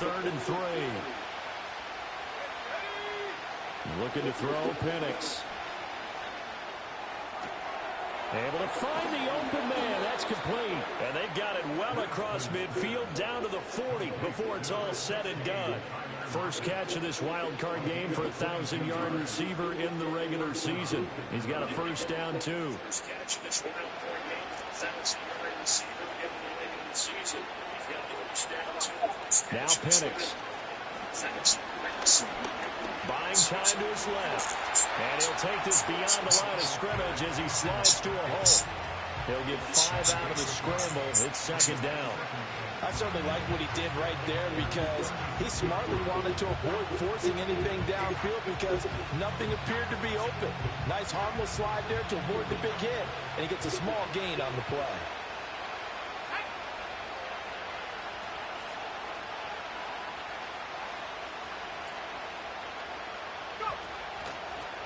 3rd and 3. Looking to throw, Penix. Able to find the open man. That's complete. And they've got it well across midfield down to the 40 before it's all said and done. First catch of this wild card game for a 1,000-yard receiver in the regular season. He's got a first down, too. First catch of this wild card game for a 1,000-yard receiver in the regular season. He's got a first down, too. Now Penix. Buying time to his left. And he'll take this beyond the line of scrimmage as he slides to a hole. He'll get 5 out of the scramble. It's 2nd down. I certainly like what he did right there because he smartly wanted to avoid forcing anything downfield because nothing appeared to be open. Nice harmless slide there to avoid the big hit, and he gets a small gain on the play.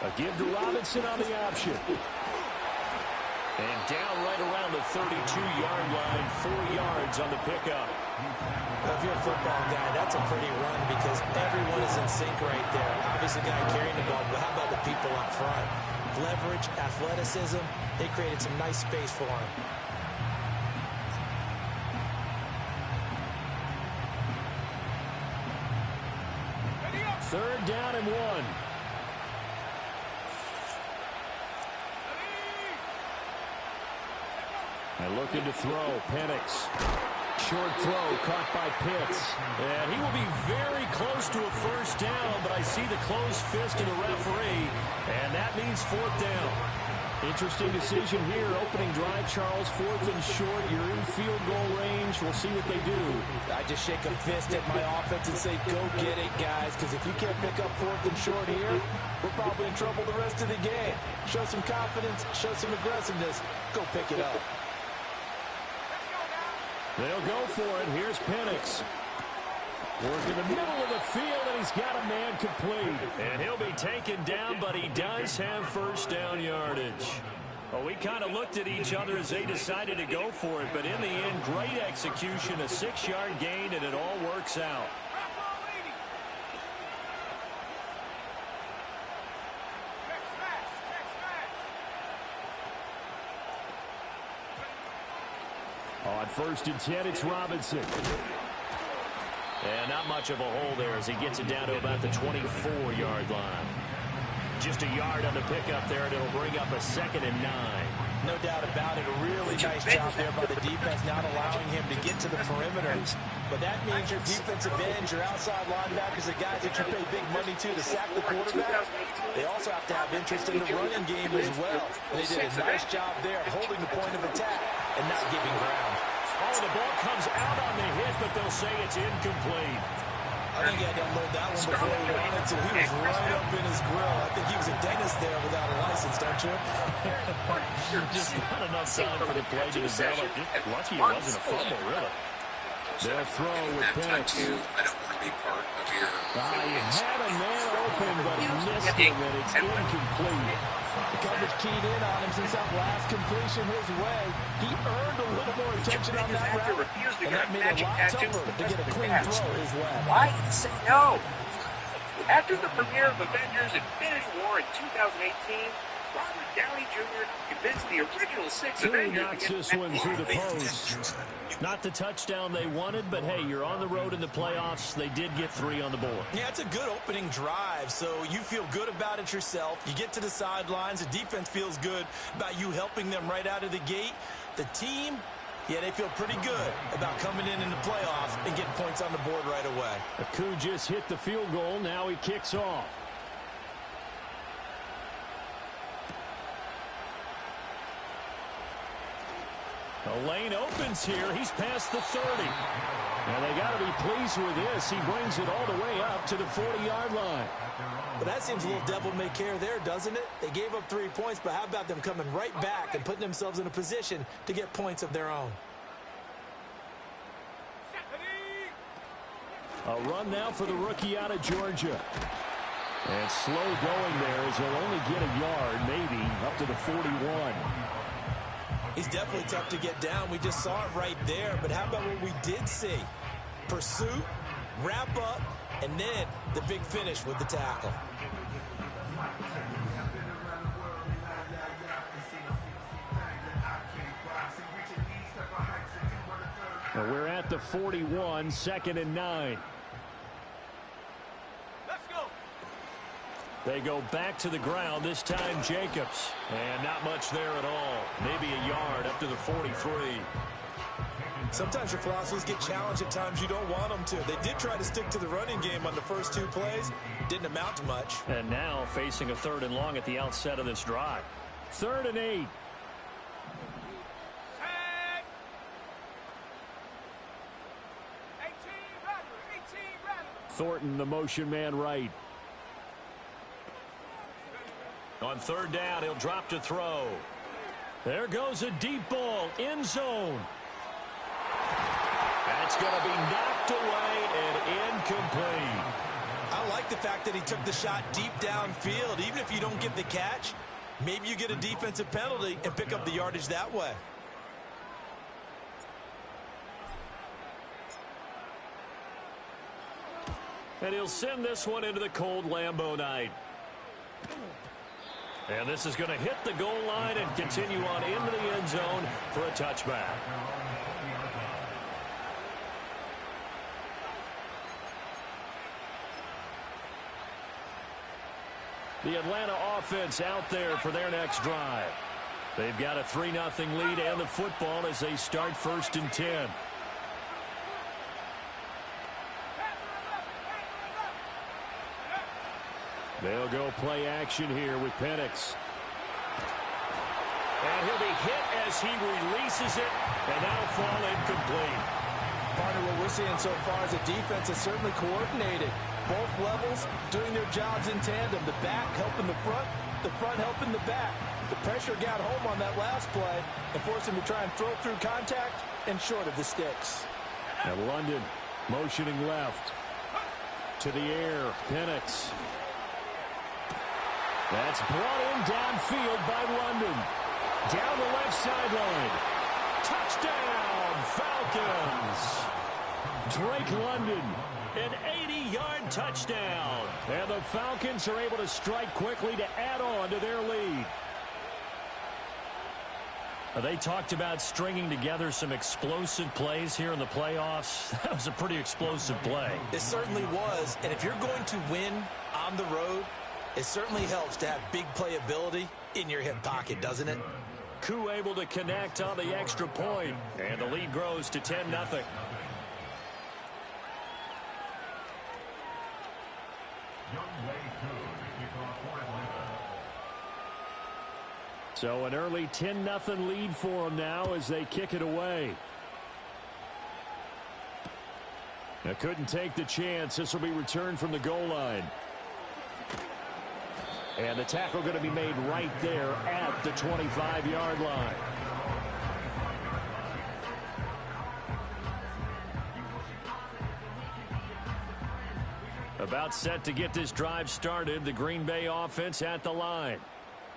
A give to Robinson on the option. And down right around the 32-yard line, 4 yards on the pickup. If you're a football guy, that's a pretty run because everyone is in sync right there. Obviously, the guy carrying the ball, but how about the people up front? Leverage, athleticism, they created some nice space for him. Third down and 1. And looking to throw, Penix. Short throw caught by Pitts. And he will be very close to a first down, but I see the closed fist of the referee, and that means 4th down. Interesting decision here. Opening drive, Charles, 4th and short. You're in field goal range. We'll see what they do. I just shake a fist at my offense and say, go get it, guys, because if you can't pick up 4th and short here, we're probably in trouble the rest of the game. Show some confidence, show some aggressiveness, go pick it up. They'll go for it. Here's Penix. Work in the middle of the field, and he's got a man complete. And he'll be taken down, but he does have first down yardage. Well, we kind of looked at each other as they decided to go for it, but in the end, great execution, a 6-yard gain, and it all works out. On 1st and 10, it's Robinson. And not much of a hole there as he gets it down to about the 24-yard line. Just a yard on the pickup there, and it'll bring up a 2nd and 9. No doubt about it. A really nice job there by the defense, not allowing him to get to the perimeter. But that means your defensive ends, your outside linebackers, the guys that you pay big money to sack the quarterback, they also have to have interest in the running game as well. And they did a nice job there holding the point of attack and not giving ground. Oh, the ball comes out on the hit, but they'll say it's incomplete. I think he had to unload that one before he wanted to. He was right up in his grill. I think he was a dentist there without a license, don't you? Just not enough time for the play to develop. Lucky it wasn't a fumble, really. They'll throw with Penix. I don't want to be part of your... He had a man open, but he missed him, and it's incomplete. The coverage keyed in on him since that last completion his way. He earned a little more attention on that route, and that made it a lot tougher to get a clean throw his way. Why say no? After the premiere of Avengers Infinity War in 2018, Robert Downey Jr. convinced the original 6 Avengers knocks this one through the post. Not the touchdown they wanted, but hey, you're on the road in the playoffs. They did get 3 on the board. Yeah, it's a good opening drive, so you feel good about it yourself. You get to the sidelines. The defense feels good about you helping them right out of the gate. The team, yeah, they feel pretty good about coming in the playoffs and getting points on the board right away. Aku just hit the field goal. Now he kicks off. The lane opens here. He's past the 30. And they got to be pleased with this. He brings it all the way up to the 40-yard line. Well, that seems a little devil-may-care there, doesn't it? They gave up 3 points, but how about them coming right back and putting themselves in a position to get points of their own? A run now for the rookie out of Georgia. And slow going there as he'll only get a yard, maybe, up to the 41. He's definitely tough to get down. We just saw it right there. But how about what we did see? Pursuit, wrap up, and then the big finish with the tackle. Well, we're at the 41, 2nd and 9. Let's go. They go back to the ground, this time Jacobs. And not much there at all. Maybe a yard up to the 43. Sometimes your philosophies get challenged at times you don't want them to. They did try to stick to the running game on the first 2 plays. Didn't amount to much. And now facing a 3rd and long at the outset of this drive. 3rd and 8. Thornton, the motion man right. On 3rd down, he'll drop to throw. There goes a deep ball, end zone. That's going to be knocked away and incomplete. I like the fact that he took the shot deep downfield. Even if you don't get the catch, maybe you get a defensive penalty and pick up the yardage that way. And he'll send this one into the cold Lambeau night. And this is going to hit the goal line and continue on into the end zone for a touchback. The Atlanta offense out there for their next drive. They've got a 3-0 lead and the football as they start 1st and 10. They'll go play action here with Penix. And he'll be hit as he releases it, and that'll fall incomplete. Partner, what we're seeing so far is a defense is certainly coordinated. Both levels doing their jobs in tandem. The back helping the front helping the back. The pressure got home on that last play and forced him to try and throw through contact and short of the sticks. And London motioning left. To the air, Penix. That's brought in downfield by London. Down the left sideline. Touchdown, Falcons. Drake London, an 80-yard touchdown. And the Falcons are able to strike quickly to add on to their lead. They talked about stringing together some explosive plays here in the playoffs. That was a pretty explosive play. It certainly was. And if you're going to win on the road, it certainly helps to have big playability in your hip pocket, doesn't it? Koo able to connect on the extra point, and the lead grows to 10-0. So an early 10-0 lead for them now as they kick it away. Now couldn't take the chance. This will be returned from the goal line. And the tackle going to be made right there at the 25-yard line. About set to get this drive started, the Green Bay offense at the line.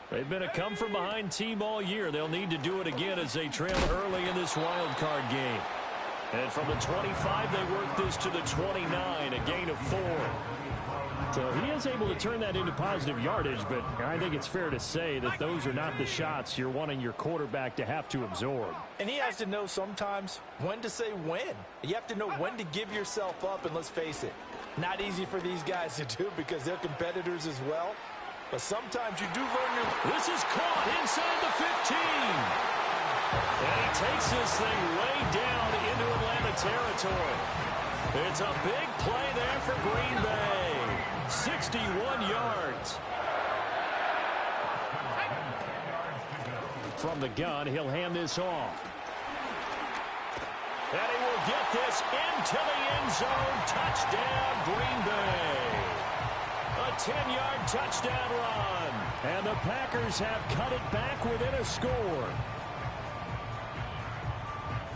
They've been a come-from-behind team all year. They'll need to do it again as they trail early in this wild card game. And from the 25, they work this to the 29, a gain of 4. So he is able to turn that into positive yardage, but I think it's fair to say that those are not the shots you're wanting your quarterback to have to absorb. And he has to know sometimes when to say when. You have to know when to give yourself up, and let's face it, not easy for these guys to do because they're competitors as well. But sometimes you do learn your... This is caught inside the 15. And he takes this thing way down into Atlanta territory. It's a big play there for Green Bay. 61 yards. From the gun, he'll hand this off. And he will get this into the end zone. Touchdown, Green Bay. A 10-yard touchdown run. And the Packers have cut it back within a score.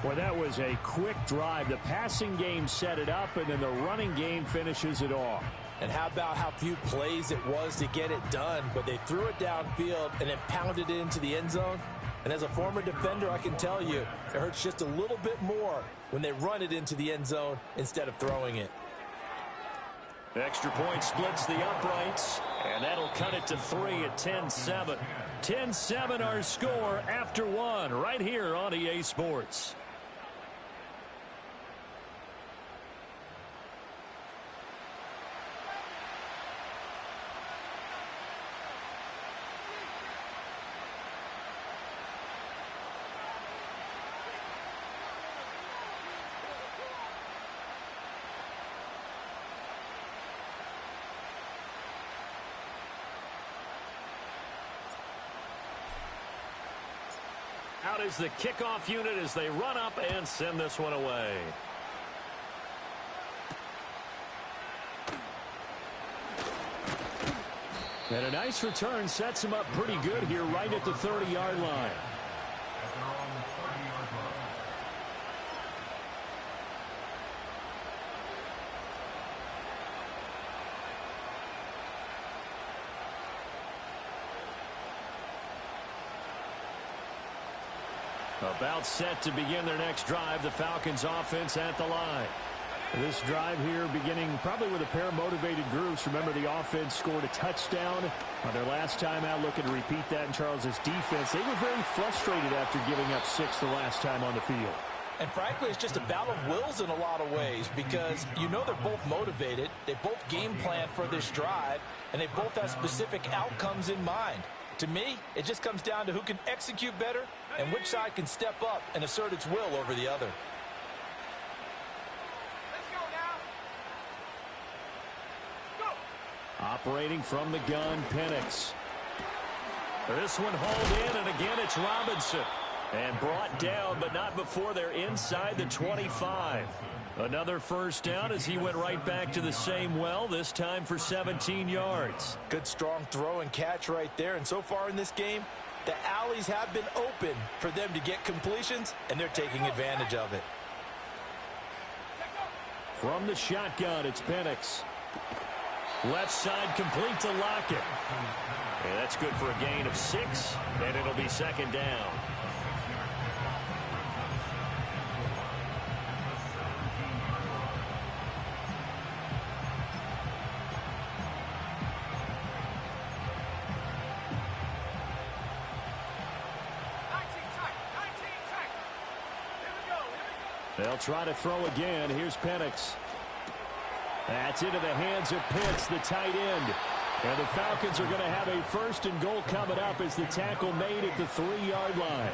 Well, that was a quick drive. The passing game set it up, and then the running game finishes it off. And how about how few plays it was to get it done, but they threw it downfield and then pounded it into the end zone. And as a former defender, I can tell you, it hurts just a little bit more when they run it into the end zone instead of throwing it. Extra point splits the uprights, and that'll cut it to 3 at 10-7. 10-7 our score after one right here on EA Sports. Out is the kickoff unit as they run up and send this one away. And a nice return sets him up pretty good here right at the 30-yard line. About set to begin their next drive. The Falcons offense at the line. This drive here beginning probably with a pair of motivated groups. Remember, the offense scored a touchdown on their last time out. Looking to repeat that in Charles's defense. They were very frustrated after giving up 6 the last time on the field. And frankly, it's just a battle of wills in a lot of ways because you know they're both motivated. They both game plan for this drive, and they both have specific outcomes in mind. To me, it just comes down to who can execute better and which side can step up and assert its will over the other. Let's go now. Go. Operating from the gun, Penix. This one hauled in, and again it's Robinson. And brought down, but not before they're inside the 25. Another first down as he went right back to the same well, this time for 17 yards. Good strong throw and catch right there. And so far in this game, the alleys have been open for them to get completions, and they're taking advantage of it. From the shotgun, it's Penix. Left side complete to Lockett. And that's good for a gain of 6, and it'll be second down. They'll try to throw again. Here's Penix. That's into the hands of Pitts, the tight end. And the Falcons are going to have a first and goal coming up as the tackle made at the 3-yard line.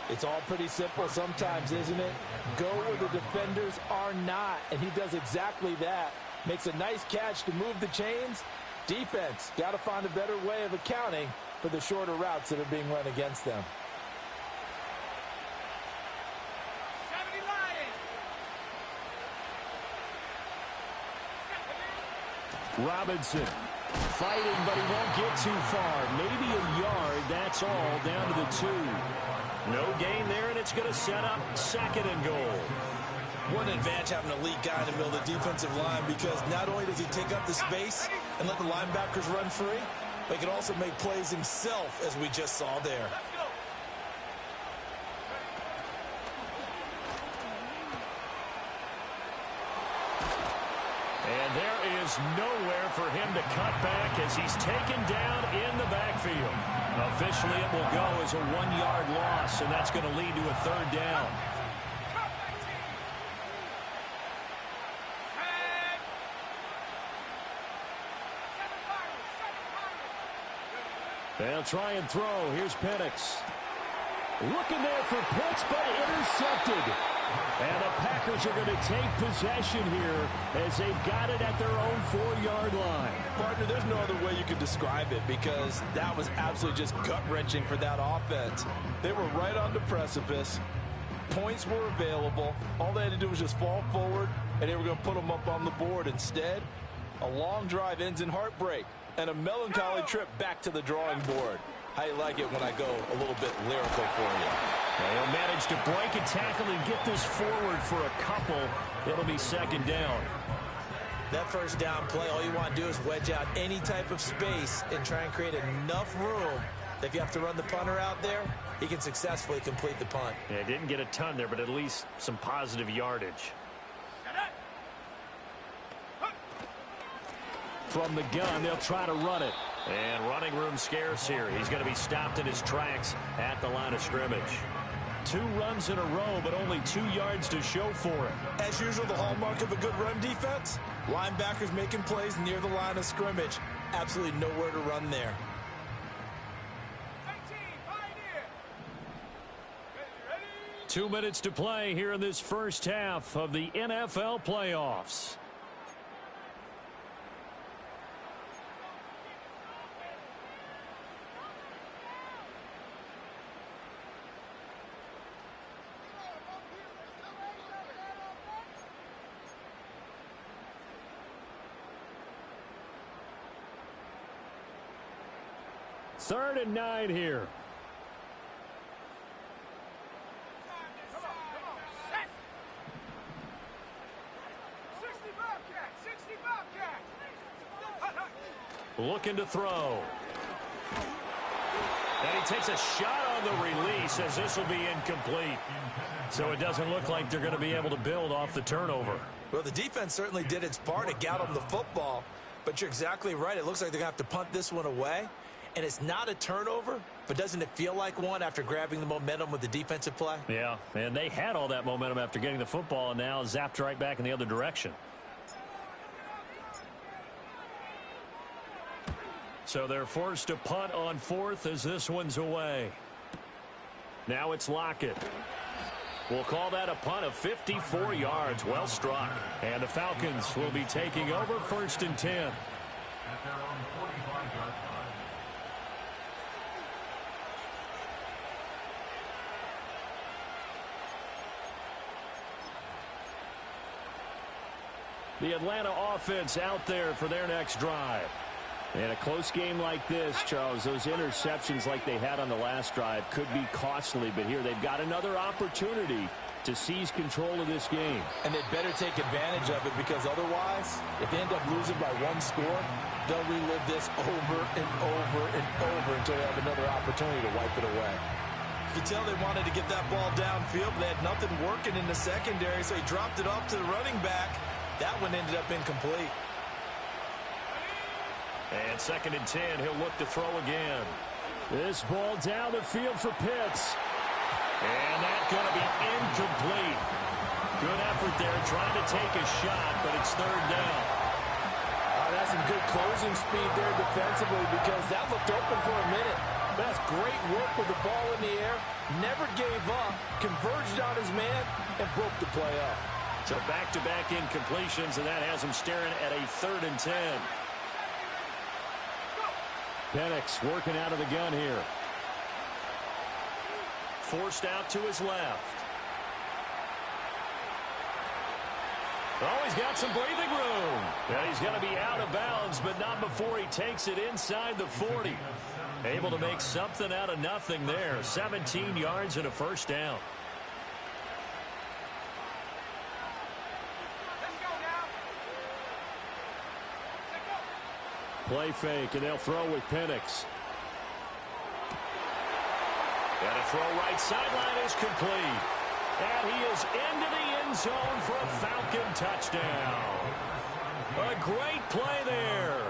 It's all pretty simple sometimes, isn't it? Go where the defenders are not, and he does exactly that. Makes a nice catch to move the chains. Defense, got to find a better way of accounting for the shorter routes that are being run against them. Robinson fighting, but he won't get too far. Maybe a yard, that's all, down to the 2. No gain there, and it's going to set up second and goal. One advantage having an elite guy in the middle of the defensive line because not only does he take up the space and let the linebackers run free, but he can also make plays himself, as we just saw there. And there is nowhere for him to cut back as he's taken down in the backfield. Officially, it will go as a 1-yard loss, and that's going to lead to a third down. They'll try and throw. Here's Penix. Looking there for Pitts, but intercepted. And the Packers are going to take possession here as they've got it at their own 4-yard line. Partner, there's no other way you could describe it because that was absolutely just gut-wrenching for that offense. They were right on the precipice. Points were available. All they had to do was just fall forward, and they were going to put them up on the board. Instead, a long drive ends in heartbreak and a melancholy trip back to the drawing board. How you like it when I go a little bit lyrical for you? They'll manage to break a tackle and get this forward for a couple. It'll be second down. That first down play, all you want to do is wedge out any type of space and try and create enough room that if you have to run the punter out there, he can successfully complete the punt. Yeah, didn't get a ton there, but at least some positive yardage. from the gun. They'll try to run it. And running room scarce here. He's going to be stopped in his tracks at the line of scrimmage. 2 runs in a row, but only 2 yards to show for it. As usual, the hallmark of a good run defense, linebackers making plays near the line of scrimmage. Absolutely nowhere to run there. 2 minutes to play here in this first half of the NFL playoffs. Third and 9 here. Looking to throw. And he takes a shot on the release as this will be incomplete. So it doesn't look like they're going to be able to build off the turnover. Well, the defense certainly did its part to get them the football. But you're exactly right. It looks like they're going to have to punt this one away. And it's not a turnover, but doesn't it feel like one after grabbing the momentum with the defensive play? Yeah, and they had all that momentum after getting the football and now zapped right back in the other direction. So they're forced to punt on 4th as this one's away. Now it's Lockett. We'll call that a punt of 54 yards. Well struck. And the Falcons will be taking over 1st and 10. The Atlanta offense out there for their next drive. In a close game like this, Charles, those interceptions like they had on the last drive could be costly, but here they've got another opportunity to seize control of this game. And they'd better take advantage of it because otherwise, if they end up losing by 1 score, they'll relive this over and over and over until they have another opportunity to wipe it away. You can tell they wanted to get that ball downfield, but they had nothing working in the secondary, so he dropped it off to the running back. That one ended up incomplete. And 2nd and 10, he'll look to throw again. This ball down the field for Pitts. And that's going to be incomplete. Good effort there trying to take a shot, but it's 3rd down. That's some good closing speed there defensively because that looked open for a minute. That's great work with the ball in the air. Never gave up, converged on his man, and broke the play up. So back-to-back incompletions, and that has him staring at a 3rd and 10. Penix working out of the gun here. Forced out to his left. Oh, he's got some breathing room. And he's going to be out of bounds, but not before he takes it inside the 40. Able to make something out of nothing there. 17 yards and a 1st down. Play fake, and they'll throw with Penix. And a throw right sideline is complete. And he is into the end zone for a Falcon touchdown. A great play there.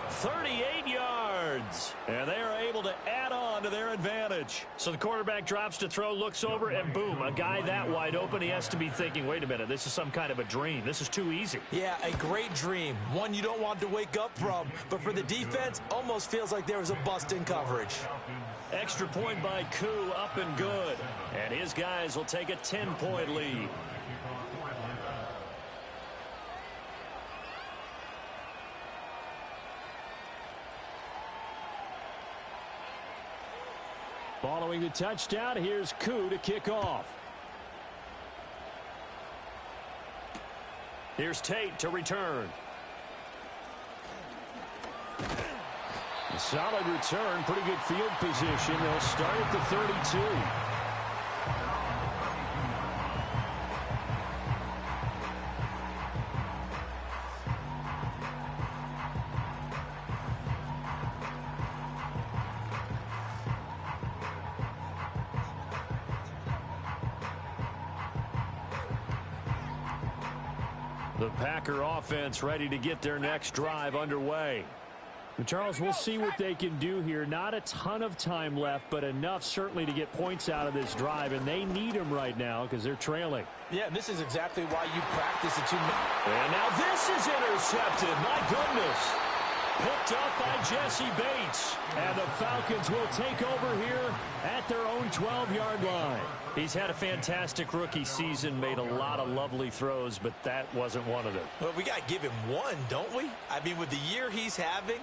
38 yards. And they are able to add on to their advantage. So the quarterback drops to throw, looks over, and boom, a guy that wide open, he has to be thinking, wait a minute, this is some kind of a dream. This is too easy. Yeah, a great dream. One you don't want to wake up from. But for the defense, almost feels like there was a bust in coverage. Extra point by Koo, up and good. And his guys will take a 10-point lead. Following the touchdown, here's Koo to kick off. Here's Tate to return. A solid return, pretty good field position. They'll start at the 32. The Packer offense ready to get their next drive underway. Charles, we'll see what they can do here. Not a ton of time left, but enough certainly to get points out of this drive, and they need them right now because they're trailing. Yeah, this is exactly why you practice the 2 minutes. And now this is intercepted. My goodness. Picked up by Jesse Bates. And the Falcons will take over here at their own 12-yard line. He's had a fantastic rookie season, made a lot of lovely throws, but that wasn't one of them. Well, we got to give him one, don't we? I mean, with the year he's having,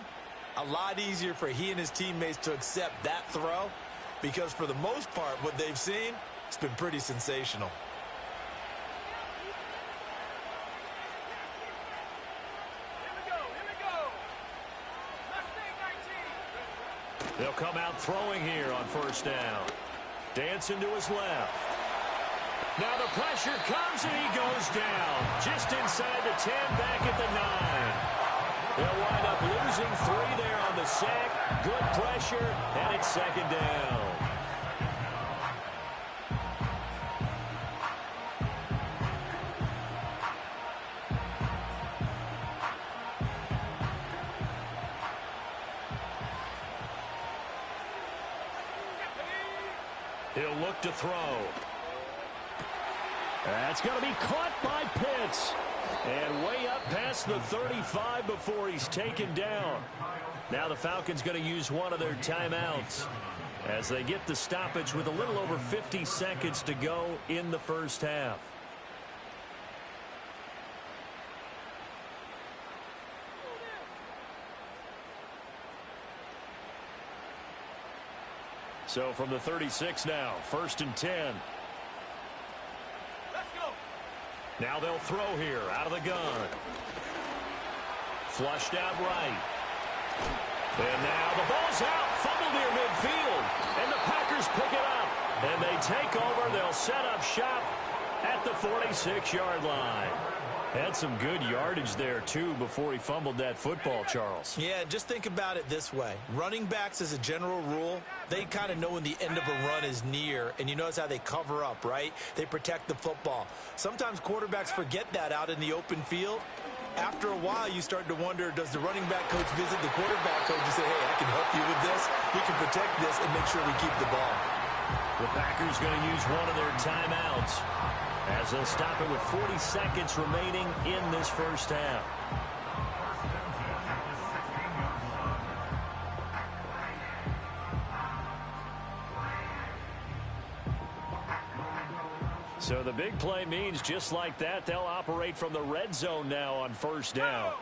a lot easier for he and his teammates to accept that throw because for the most part, what they've seen, it's been pretty sensational. They'll come out throwing here on first down. Dancing to his left. Now the pressure comes and he goes down. Just inside the 10, back at the 9. They'll wind up losing 3 there on the sack. Good pressure, and it's second down. He'll look to throw. That's going to be caught by Pitts. And way up past the 35 before he's taken down. Now the Falcons going to use one of their timeouts as they get the stoppage with a little over 50 seconds to go in the first half. So from the 36 now, 1st and 10. Let's go. Now they'll throw here out of the gun. Flushed out right. And now the ball's out. Fumbled near midfield. And the Packers pick it up. And they take over. They'll set up shop at the 46-yard line. Had some good yardage there, too, before he fumbled that football, Charles. Yeah, just think about it this way. Running backs, as a general rule, they kind of know when the end of a run is near, and you notice how they cover up, right? They protect the football. Sometimes quarterbacks forget that out in the open field. After a while, you start to wonder, does the running back coach visit the quarterback coach and say, hey, I can help you with this, we can protect this, and make sure we keep the ball. The Packers going to use one of their timeouts as they'll stop it with 40 seconds remaining in this first half. So the big play means just like that, they'll operate from the red zone now on first down.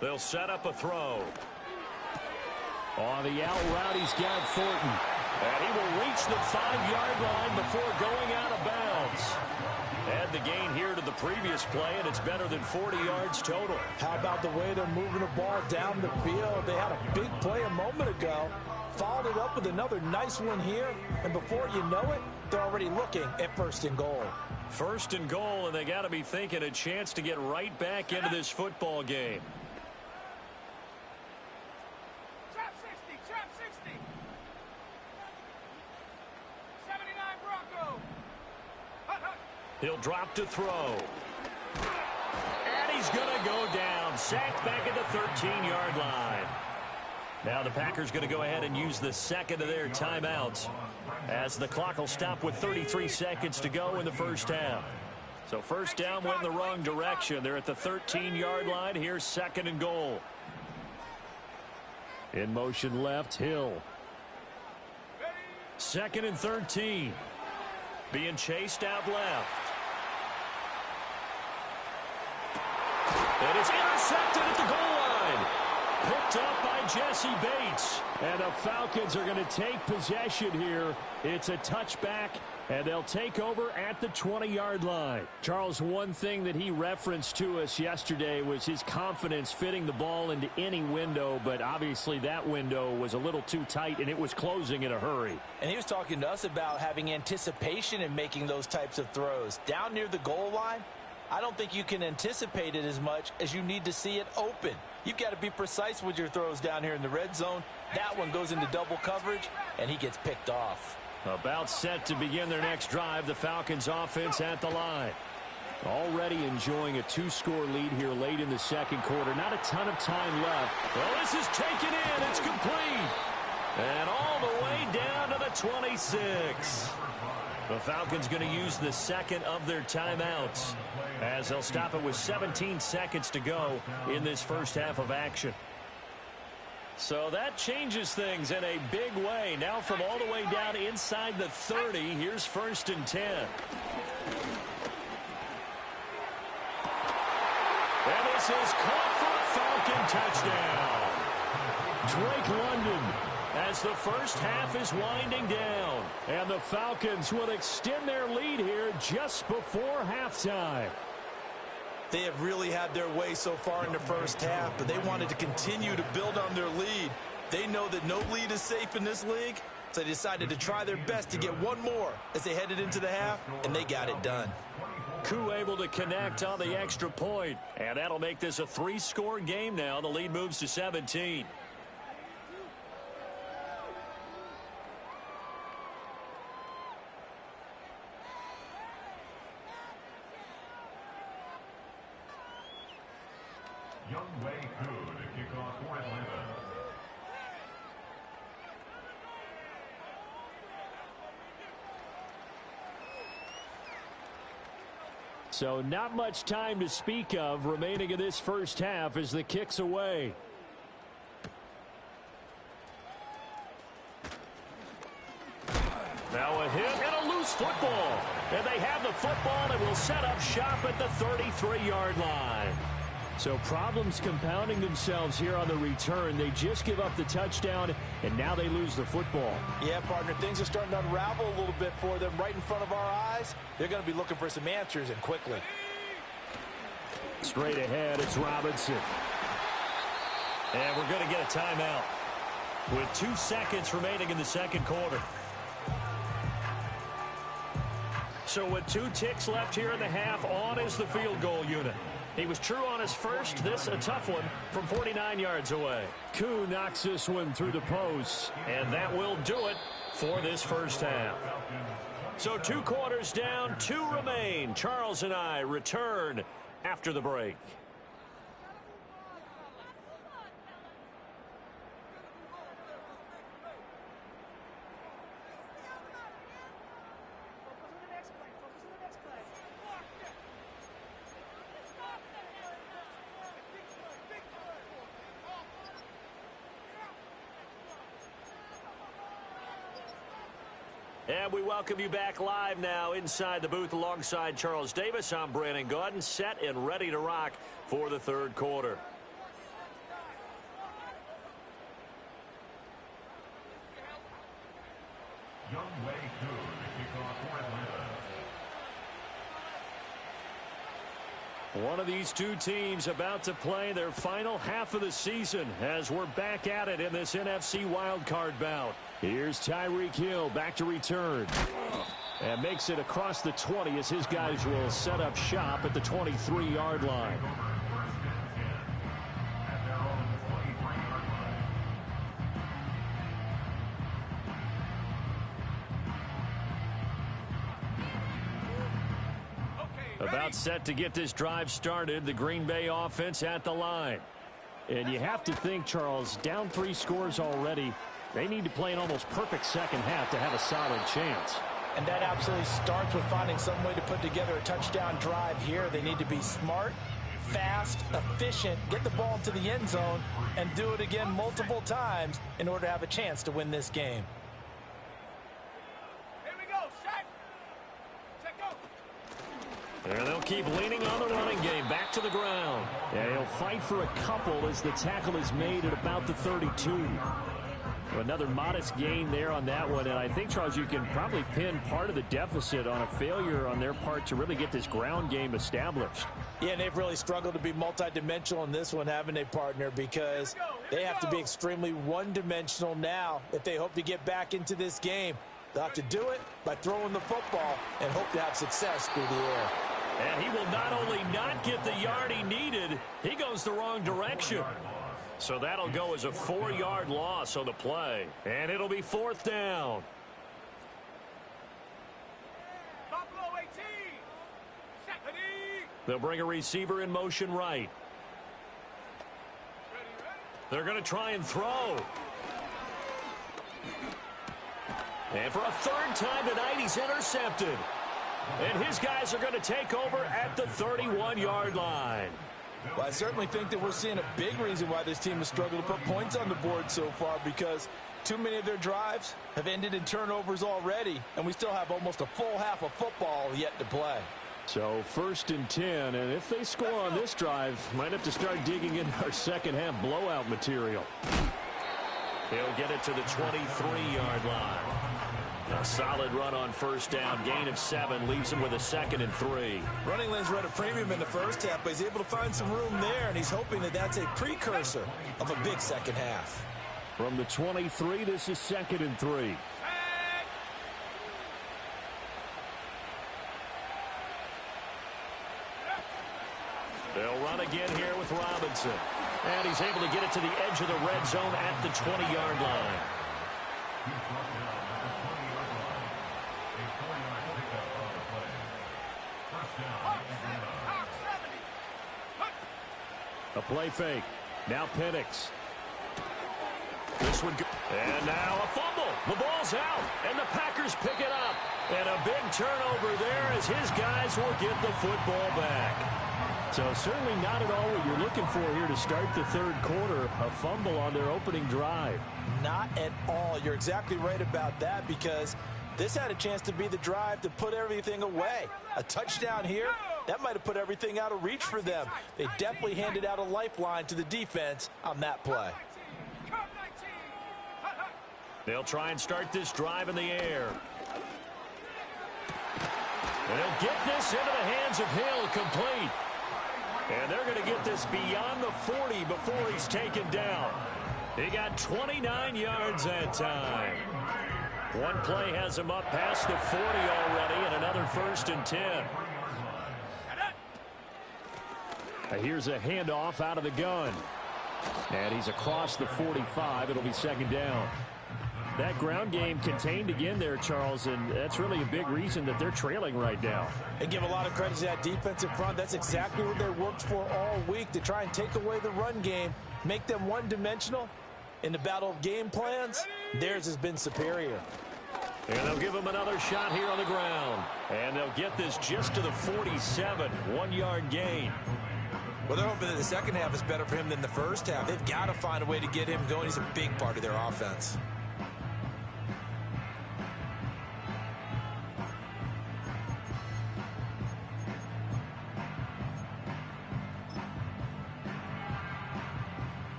They'll set up a throw. On the out route, he's got Thornton. And he will reach the 5-yard line before going out of bounds. Add the gain here to the previous play, and it's better than 40 yards total. How about the way they're moving the ball down the field? They had a big play a moment ago. Followed it up with another nice one here. And before you know it, they're already looking at 1st and goal. 1st and goal, and they got to be thinking a chance to get right back into this football game. He'll drop to throw. And he's going to go down. Sacked back at the 13-yard line. Now the Packers going to go ahead and use the second of their timeouts as the clock will stop with 33 seconds to go in the first half. So first down went in the wrong direction. They're at the 13-yard line. Here's 2nd and goal. In motion left, Hill. 2nd and 13. Being chased out left. And it's intercepted at the goal line. Picked up by Jesse Bates. And the Falcons are going to take possession here. It's a touchback, and they'll take over at the 20-yard line. Charles, one thing that he referenced to us yesterday was his confidence fitting the ball into any window, but obviously that window was a little too tight, and it was closing in a hurry. And he was talking to us about having anticipation in making those types of throws. Down near the goal line, I don't think you can anticipate it as much as you need to see it open. You've got to be precise with your throws down here in the red zone. That one goes into double coverage, and he gets picked off. About set to begin their next drive, the Falcons offense at the line. Already enjoying a 2-score lead here late in the second quarter. Not a ton of time left. Well, this is taken in. It's complete. And all the way down to the 26. The Falcons going to use the second of their timeouts as they'll stop it with 17 seconds to go in this first half of action. So that changes things in a big way. Now from all the way down inside the 30, here's 1st and 10. And this is caught for a Falcon touchdown. Drake London as the first half is winding down. And the Falcons will extend their lead here just before halftime. They have really had their way so far in the first half, but they wanted to continue to build on their lead. They know that no lead is safe in this league, so they decided to try their best to get one more as they headed into the half, and they got it done. Koo able to connect on the extra point, and that'll make this a 3-score game now. The lead moves to 17. So not much time to speak of remaining in this first half as the kick's away. Now a hit and a loose football. And they have the football and will set up shop at the 33-yard line. So problems compounding themselves here on the return. They just give up the touchdown, and now they lose the football. Yeah, partner, things are starting to unravel a little bit for them right in front of our eyes. They're going to be looking for some answers, and quickly. Straight ahead, it's Robinson. And we're going to get a timeout with 2 seconds remaining in the second quarter. So with 2 ticks left here in the half, on is the field goal unit. He was true on his first. This a tough one from 49 yards away. Koo knocks this one through the post, and that will do it for this first half. So 2 quarters down, 2 remain. Charles and I return after the break. And we welcome you back live now inside the booth alongside Charles Davis. I'm Brandon Gaudin, set and ready to rock for the third quarter. One of these 2 teams about to play their final half of the season as we're back at it in this NFC wildcard bout. Here's Tyreek Hill back to return. And makes it across the 20 as his guys will set up shop at the 23-yard line. About set to get this drive started, the Green Bay offense at the line. And you have to think, Charles, down 3 scores already. They need to play an almost perfect second half to have a solid chance. And that absolutely starts with finding some way to put together a touchdown drive here. They need to be smart, fast, efficient, get the ball into the end zone, and do it again multiple times in order to have a chance to win this game. And they'll keep leaning on the running game. Back to the ground. And he'll fight for a couple as the tackle is made at about the 32. Another modest gain there on that one. And I think, Charles, you can probably pin part of the deficit on a failure on their part to really get this ground game established. Yeah, and they've really struggled to be multidimensional in this one, haven't they, partner? Because they have to be extremely one-dimensional now if they hope to get back into this game. They'll have to do it by throwing the football and hope to have success through the air. And he will not only not get the yard he needed, he goes the wrong direction. So that'll go as a 4-yard loss on the play. And it'll be 4th down. They'll bring a receiver in motion right. They're going to try and throw. And for a 3rd time tonight, he's intercepted. And his guys are going to take over at the 31-yard line. Well, I certainly think that we're seeing a big reason why this team has struggled to put points on the board so far, because too many of their drives have ended in turnovers already, and we still have almost a full half of football yet to play. So 1st and 10, and if they score on this drive, might have to start digging in our second half blowout material. He'll get it to the 23-yard line. A solid run on 1st down. Gain of 7 leaves him with a 2nd and 3. Running lanes were at a premium in the first half, but he's able to find some room there, and he's hoping that that's a precursor of a big second half. From the 23, this is 2nd and 3. They'll run again here with Robinson. And he's able to get it to the edge of the red zone at the 20-yard line. A play fake. Now Penix. This would go. And now a fumble. The ball's out. And the Packers pick it up. And a big turnover there as his guys will get the football back. So certainly not at all what you're looking for here to start the 3rd quarter. A fumble on their opening drive. Not at all. You're exactly right about that, because this had a chance to be the drive to put everything away. A touchdown here, that might have put everything out of reach for them. They definitely handed out a lifeline to the defense on that play. They'll try and start this drive in the air. And he'll get this into the hands of Hill, complete. And they're going to get this beyond the 40 before he's taken down. He got 29 yards that time. One play has him up past the 40 already, and another 1st and 10. Here's a handoff out of the gun. And he's across the 45. It'll be 2nd down. That ground game contained again there, Charles, and that's really a big reason that they're trailing right now. And give a lot of credit to that defensive front. That's exactly what they worked for all week, to try and take away the run game, make them one-dimensional. In the battle of game plans, theirs has been superior. And they'll give him another shot here on the ground. And they'll get this just to the 47, 1-yard gain. Well, they're hoping that the second half is better for him than the first half. They've got to find a way to get him going. He's a big part of their offense.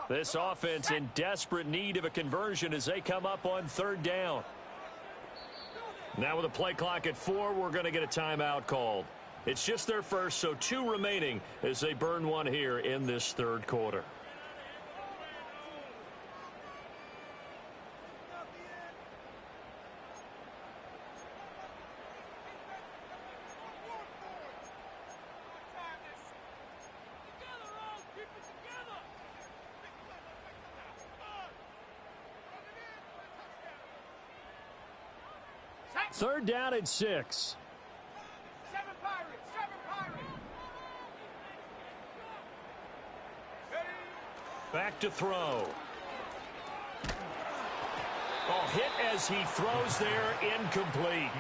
This offense in desperate need of a conversion as they come up on 3rd down. Now with a play clock at 4, we're going to get a timeout called. It's just their first, so 2 remaining as they burn one here in this 3rd quarter. Third down and 6. Back to throw. Oh, hit as he throws there, incomplete.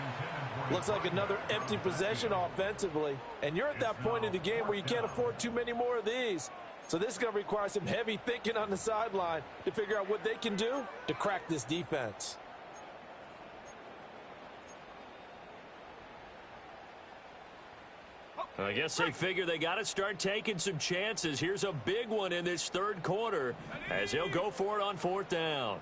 Looks like another empty possession offensively. And you're at that point in the game where you can't afford too many more of these. So this is going to require some heavy thinking on the sideline to figure out what they can do to crack this defense. I guess they figure they got to start taking some chances. Here's a big one in this 3rd quarter as they'll go for it on 4th down.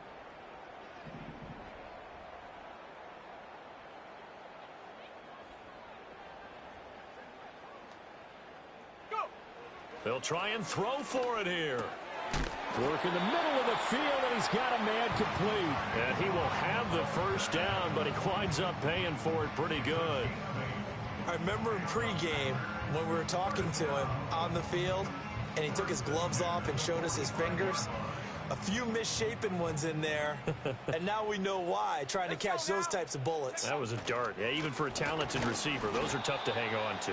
They'll try and throw for it here. Work in the middle of the field, and he's got a man complete. And he will have the first down, but he winds up paying for it pretty good. I remember in pregame when we were talking to him on the field, and he took his gloves off and showed us his fingers. A few misshapen ones in there, and now we know why, trying to catch those types of bullets. That was a dart. Yeah, even for a talented receiver, those are tough to hang on to.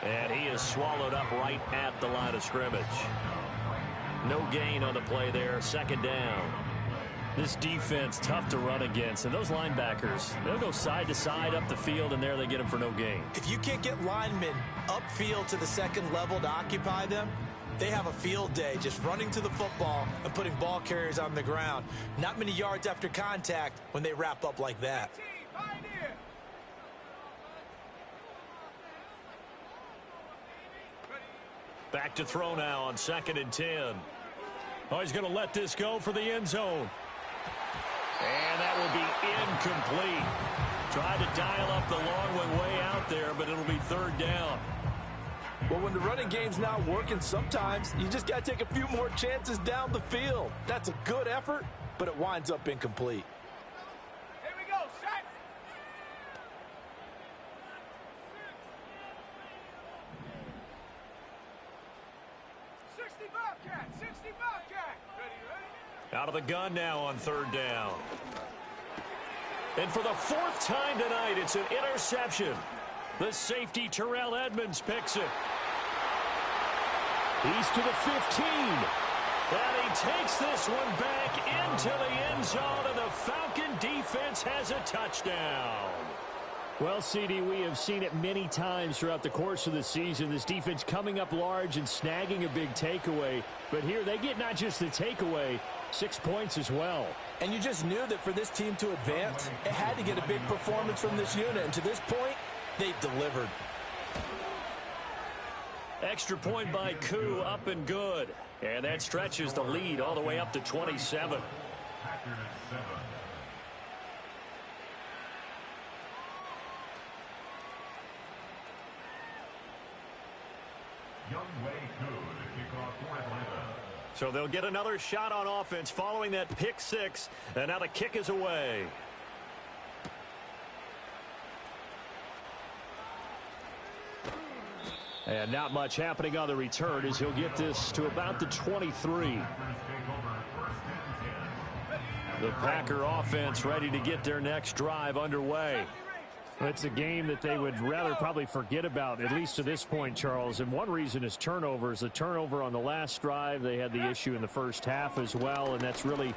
And he is swallowed up right at the line of scrimmage. No gain on the play there. Second down. This defense, tough to run against. And those linebackers, they'll go side to side up the field, and there they get them for no gain. If you can't get linemen upfield to the second level to occupy them, they have a field day just running to the football and putting ball carriers on the ground. Not many yards after contact when they wrap up like that. Back to throw now on 2nd and 10. Oh, he's going to let this go for the end zone. And that will be incomplete. Tried to dial up the long one way out there, but it'll be 3rd down. Well, when the running game's not working, sometimes you just got to take a few more chances down the field. That's a good effort, but it winds up incomplete. Here we go, set. Out of the gun now on 3rd down. And for the 4th time tonight, it's an interception. The safety, Terrell Edmonds, picks it. He's to the 15. And he takes this one back into the end zone, and the Falcon defense has a touchdown. Well, CD, we have seen it many times throughout the course of the season. This defense coming up large and snagging a big takeaway. But here they get not just the takeaway, 6 points as well. And you just knew that for this team to advance, it had to get a big performance from this unit. And to this point, they've delivered. Extra point by Koo, up and good. And that stretches the lead all the way up to 27. So they'll get another shot on offense following that pick 6. And now the kick is away. And not much happening on the return as he'll get this to about the 23. The Packer offense ready to get their next drive underway. It's a game that they would rather probably forget about, at least to this point, Charles. And one reason is turnovers. A turnover on the last drive. They had the issue in the first half as well, and that's really,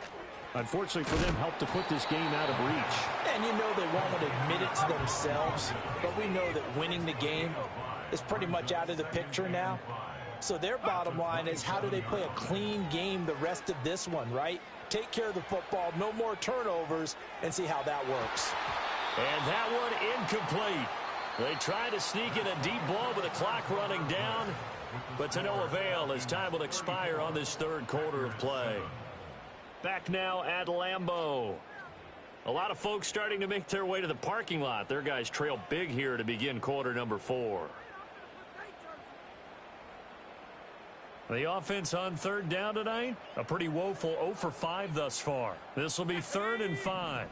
unfortunately for them, helped to put this game out of reach. And you know they won't admit it to themselves, but we know that winning the game is pretty much out of the picture now. So their bottom line is, how do they play a clean game the rest of this one, right? Take care of the football, no more turnovers, and see how that works. And that one incomplete. They try to sneak in a deep ball with the clock running down, but to no avail as time will expire on this 3rd quarter of play. Back now at Lambeau. A lot of folks starting to make their way to the parking lot. Their guys trail big here to begin quarter number 4. The offense on 3rd down tonight, a pretty woeful 0 for 5 thus far. This will be 3rd and 5.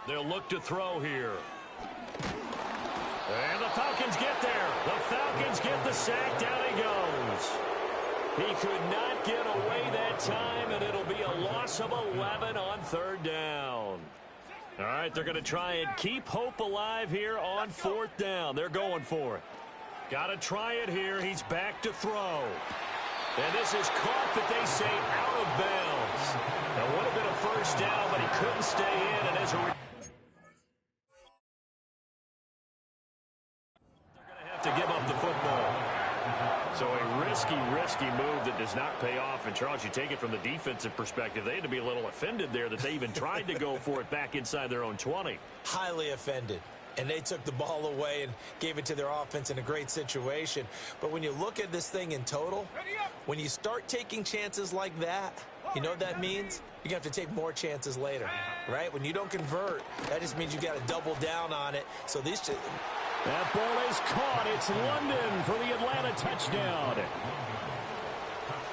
They'll look to throw here. And the Falcons get there. The Falcons get the sack. Down he goes. He could not get away that time, and it'll be a loss of 11 on 3rd down. All right, they're going to try and keep hope alive here on 4th down. They're going for it. Got to try it here. He's back to throw. And this is caught, that they say, out of bounds. That would have been a first down, but he couldn't stay in. And as a they're going to have to give up the football. So a risky move that does not pay off. And, Charles, you take it from the defensive perspective. They had to be a little offended there that they even tried to go for it back inside their own 20. Highly offended. And they took the ball away and gave it to their offense in a great situation. But when you look at this thing in total, when you start taking chances like that, You know what that means? You're going to have to take more chances later, right? When you don't convert, that just means you got to double down on it. So these two... That ball is caught. It's London for the Atlanta touchdown.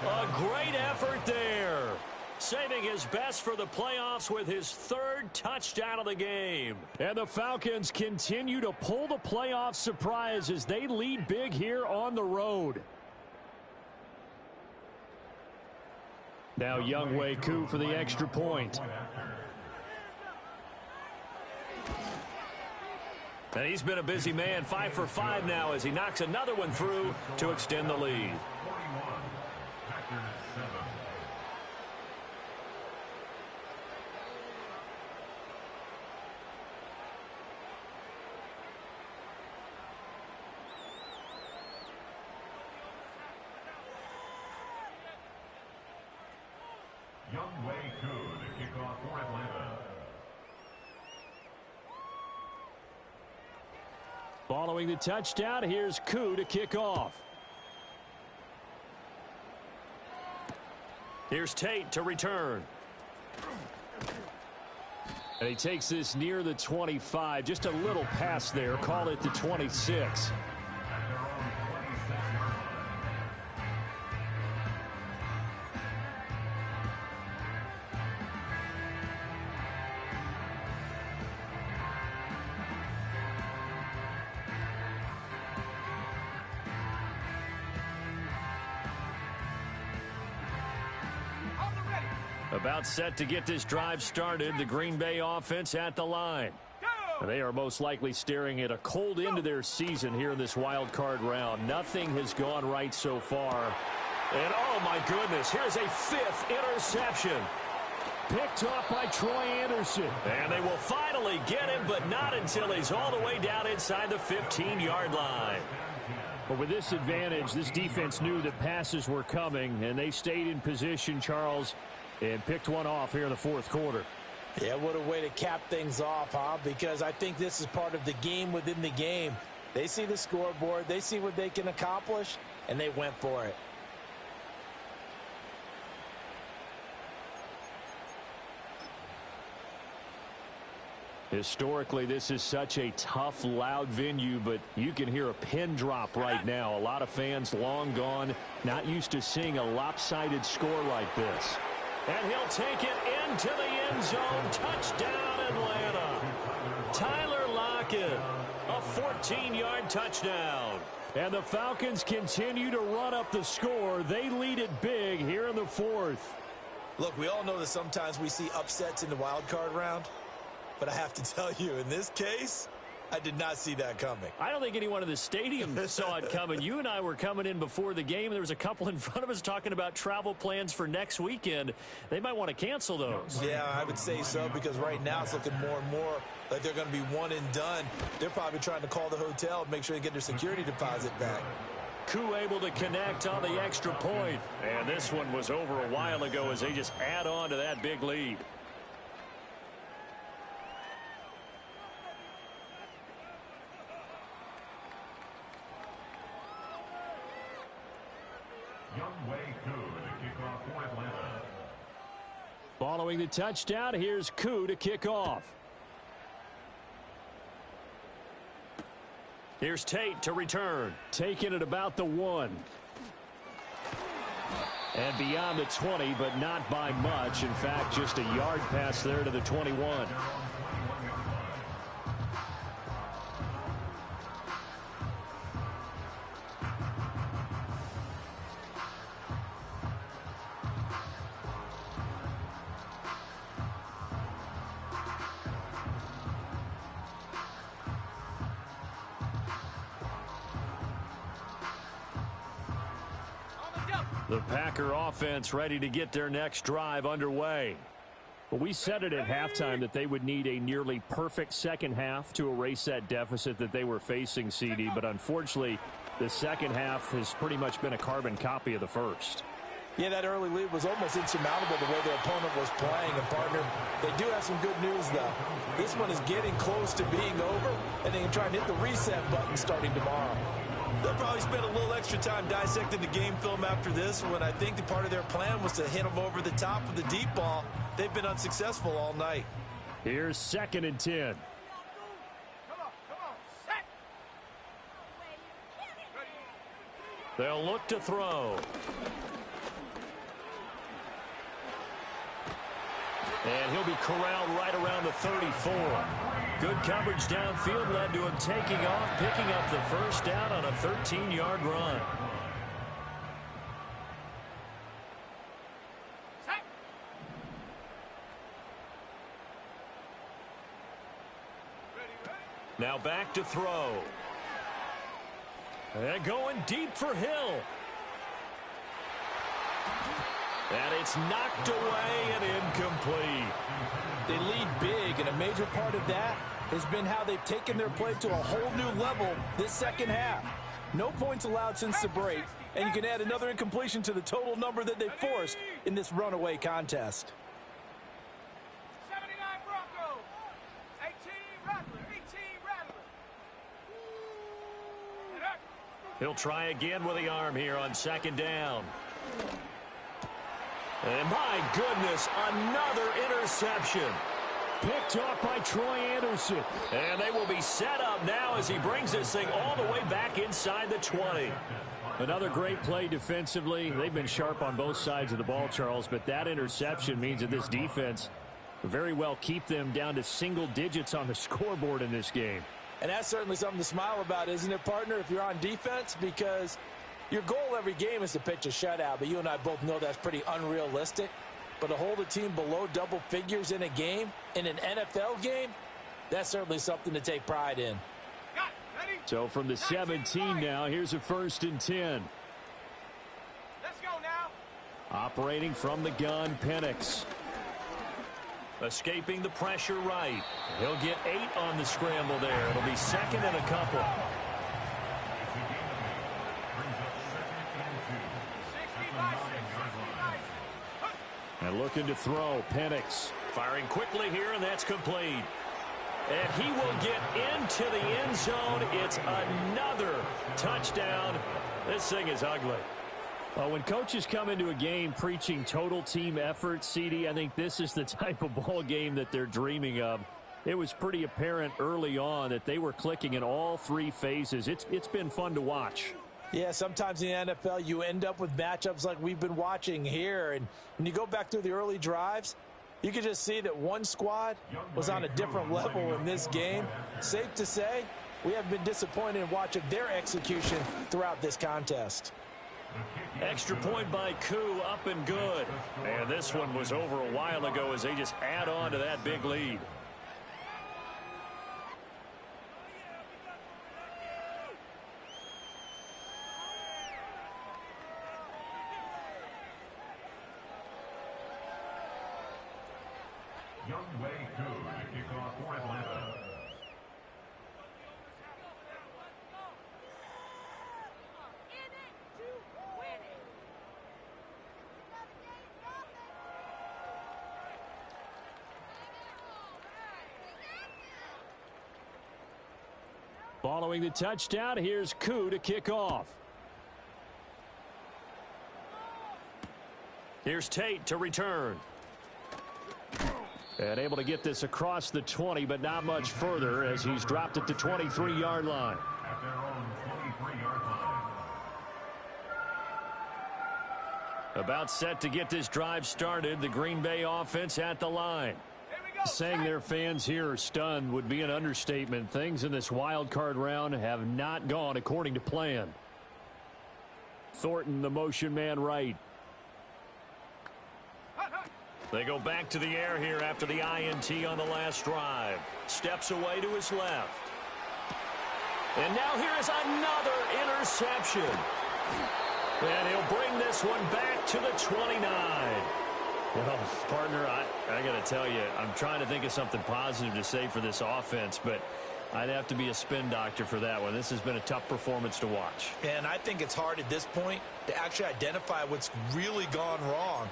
A great effort there. Saving his best for the playoffs with his third touchdown of the game. And the Falcons continue to pull the playoff surprise as they lead big here on the road. Now Younghoe Koo for the extra point. And he's been a busy man, 5 for 5 now as he knocks another one through to extend the lead. Younghoe Koo to kick off for Atlanta. Following the touchdown, here's Koo to kick off. Here's Tate to return. And he takes this near the 25. Just a little pass there. Call it the 26. About set to get this drive started. The Green Bay offense at the line. They are most likely staring at a cold end to their season here in this wild card round. Nothing has gone right so far. And oh my goodness, here's a 5th interception. Picked off by Troy Anderson. And they will finally get him, but not until he's all the way down inside the 15-yard line. But with this advantage, this defense knew that passes were coming, and they stayed in position, Charles, and picked one off here in the fourth quarter. Yeah, what a way to cap things off, huh? Because I think this is part of the game within the game. They see the scoreboard, they see what they can accomplish, and they went for it. Historically, this is such a tough, loud venue, but you can hear a pin drop right now. A lot of fans long gone, not used to seeing a lopsided score like this. And he'll take it into the end zone. Touchdown, Atlanta. Tyler Lockett, a 14-yard touchdown. And the Falcons continue to run up the score. They lead it big here in the fourth. Look, we all know that sometimes we see upsets in the wild card round. But I have to tell you, in this case, I did not see that coming. I don't think anyone in the stadium saw it coming. You and I were coming in before the game, and there was a couple in front of us talking about travel plans for next weekend. They might want to cancel those. Yeah, I would say so, because right now it's looking more and more like they're going to be one and done. They're probably trying to call the hotel and make sure they get their security deposit back. Koo able to connect on the extra point. And this one was over a while ago as they just add on to that big lead. Younghoe Koo to kick off for Atlanta. Following the touchdown, here's Koo to kick off. Here's Tate to return. Taking it about the 1. And beyond the 20, but not by much. In fact, just a yard pass there to the 21. The Packer offense ready to get their next drive underway. Well, we said it at halftime that they would need a nearly perfect second half to erase that deficit that they were facing, CD. But unfortunately, the second half has pretty much been a carbon copy of the first. Yeah, that early lead was almost insurmountable the way their opponent was playing. And, partner, they do have some good news, though. This one is getting close to being over, and they can try and hit the reset button starting tomorrow. They'll probably spend a little extra time dissecting the game film after this one. I think the part of their plan was to hit them over the top with the deep ball. They've been unsuccessful all night. Here's 2nd and 10. They'll look to throw. And he'll be corralled right around the 34. Good coverage downfield led to him taking off, picking up the first down on a 13-yard run. Now back to throw. And going deep for Hill. And it's knocked away and incomplete. They lead big, and a major part of that has been how they've taken their play to a whole new level this second half. No points allowed since the break, and you can add another incompletion to the total number that they forced in this runaway contest. 79 Broncos, 18 Rattler, 18 Rattler. He'll try again with the arm here on 2nd down. And my goodness, another interception. Picked off by Troy Anderson. And they will be set up now as he brings this thing all the way back inside the 20. Another great play defensively. They've been sharp on both sides of the ball, Charles, but that interception means that this defense very well keep them down to single digits on the scoreboard in this game. And that's certainly something to smile about, isn't it, partner, if you're on defense? Because your goal every game is to pitch a shutout, but you and I both know that's pretty unrealistic. But to hold a team below double figures in a game, in an NFL game, that's certainly something to take pride in. So from the 17 now, here's a 1st and 10. Let's go now. Operating from the gun, Penix. Escaping the pressure right. He'll get 8 on the scramble there. It'll be 2nd and a couple. And looking to throw, Penix. Firing quickly here, and that's complete. And he will get into the end zone. It's another touchdown. This thing is ugly. Well, when coaches come into a game preaching total team effort, CD, I think this is the type of ball game that they're dreaming of. It was pretty apparent early on that they were clicking in all 3 phases. It's been fun to watch. Yeah, sometimes in the NFL you end up with matchups like we've been watching here. And when you go back through the early drives, you can just see that one squad was on a different level in this game. Safe to say, we have been disappointed in watching their execution throughout this contest. Extra point by Koo, up and good. And this one was over a while ago as they just add on to that big lead. Following the touchdown, here's Koo to kick off. Here's Tate to return. And able to get this across the 20, but not much further as he's dropped at the 23-yard line. At their own 23-yard line. About set to get this drive started, the Green Bay offense at the line. Saying their fans here are stunned would be an understatement. Things in this wild card round have not gone according to plan. Thornton, the motion man right. They go back to the air here after the INT on the last drive. Steps away to his left. And now here is another interception. And he'll bring this one back to the 29. Well, partner, I got to tell you, I'm trying to think of something positive to say for this offense, but I'd have to be a spin doctor for that one. This has been a tough performance to watch. And I think it's hard at this point to actually identify what's really gone wrong.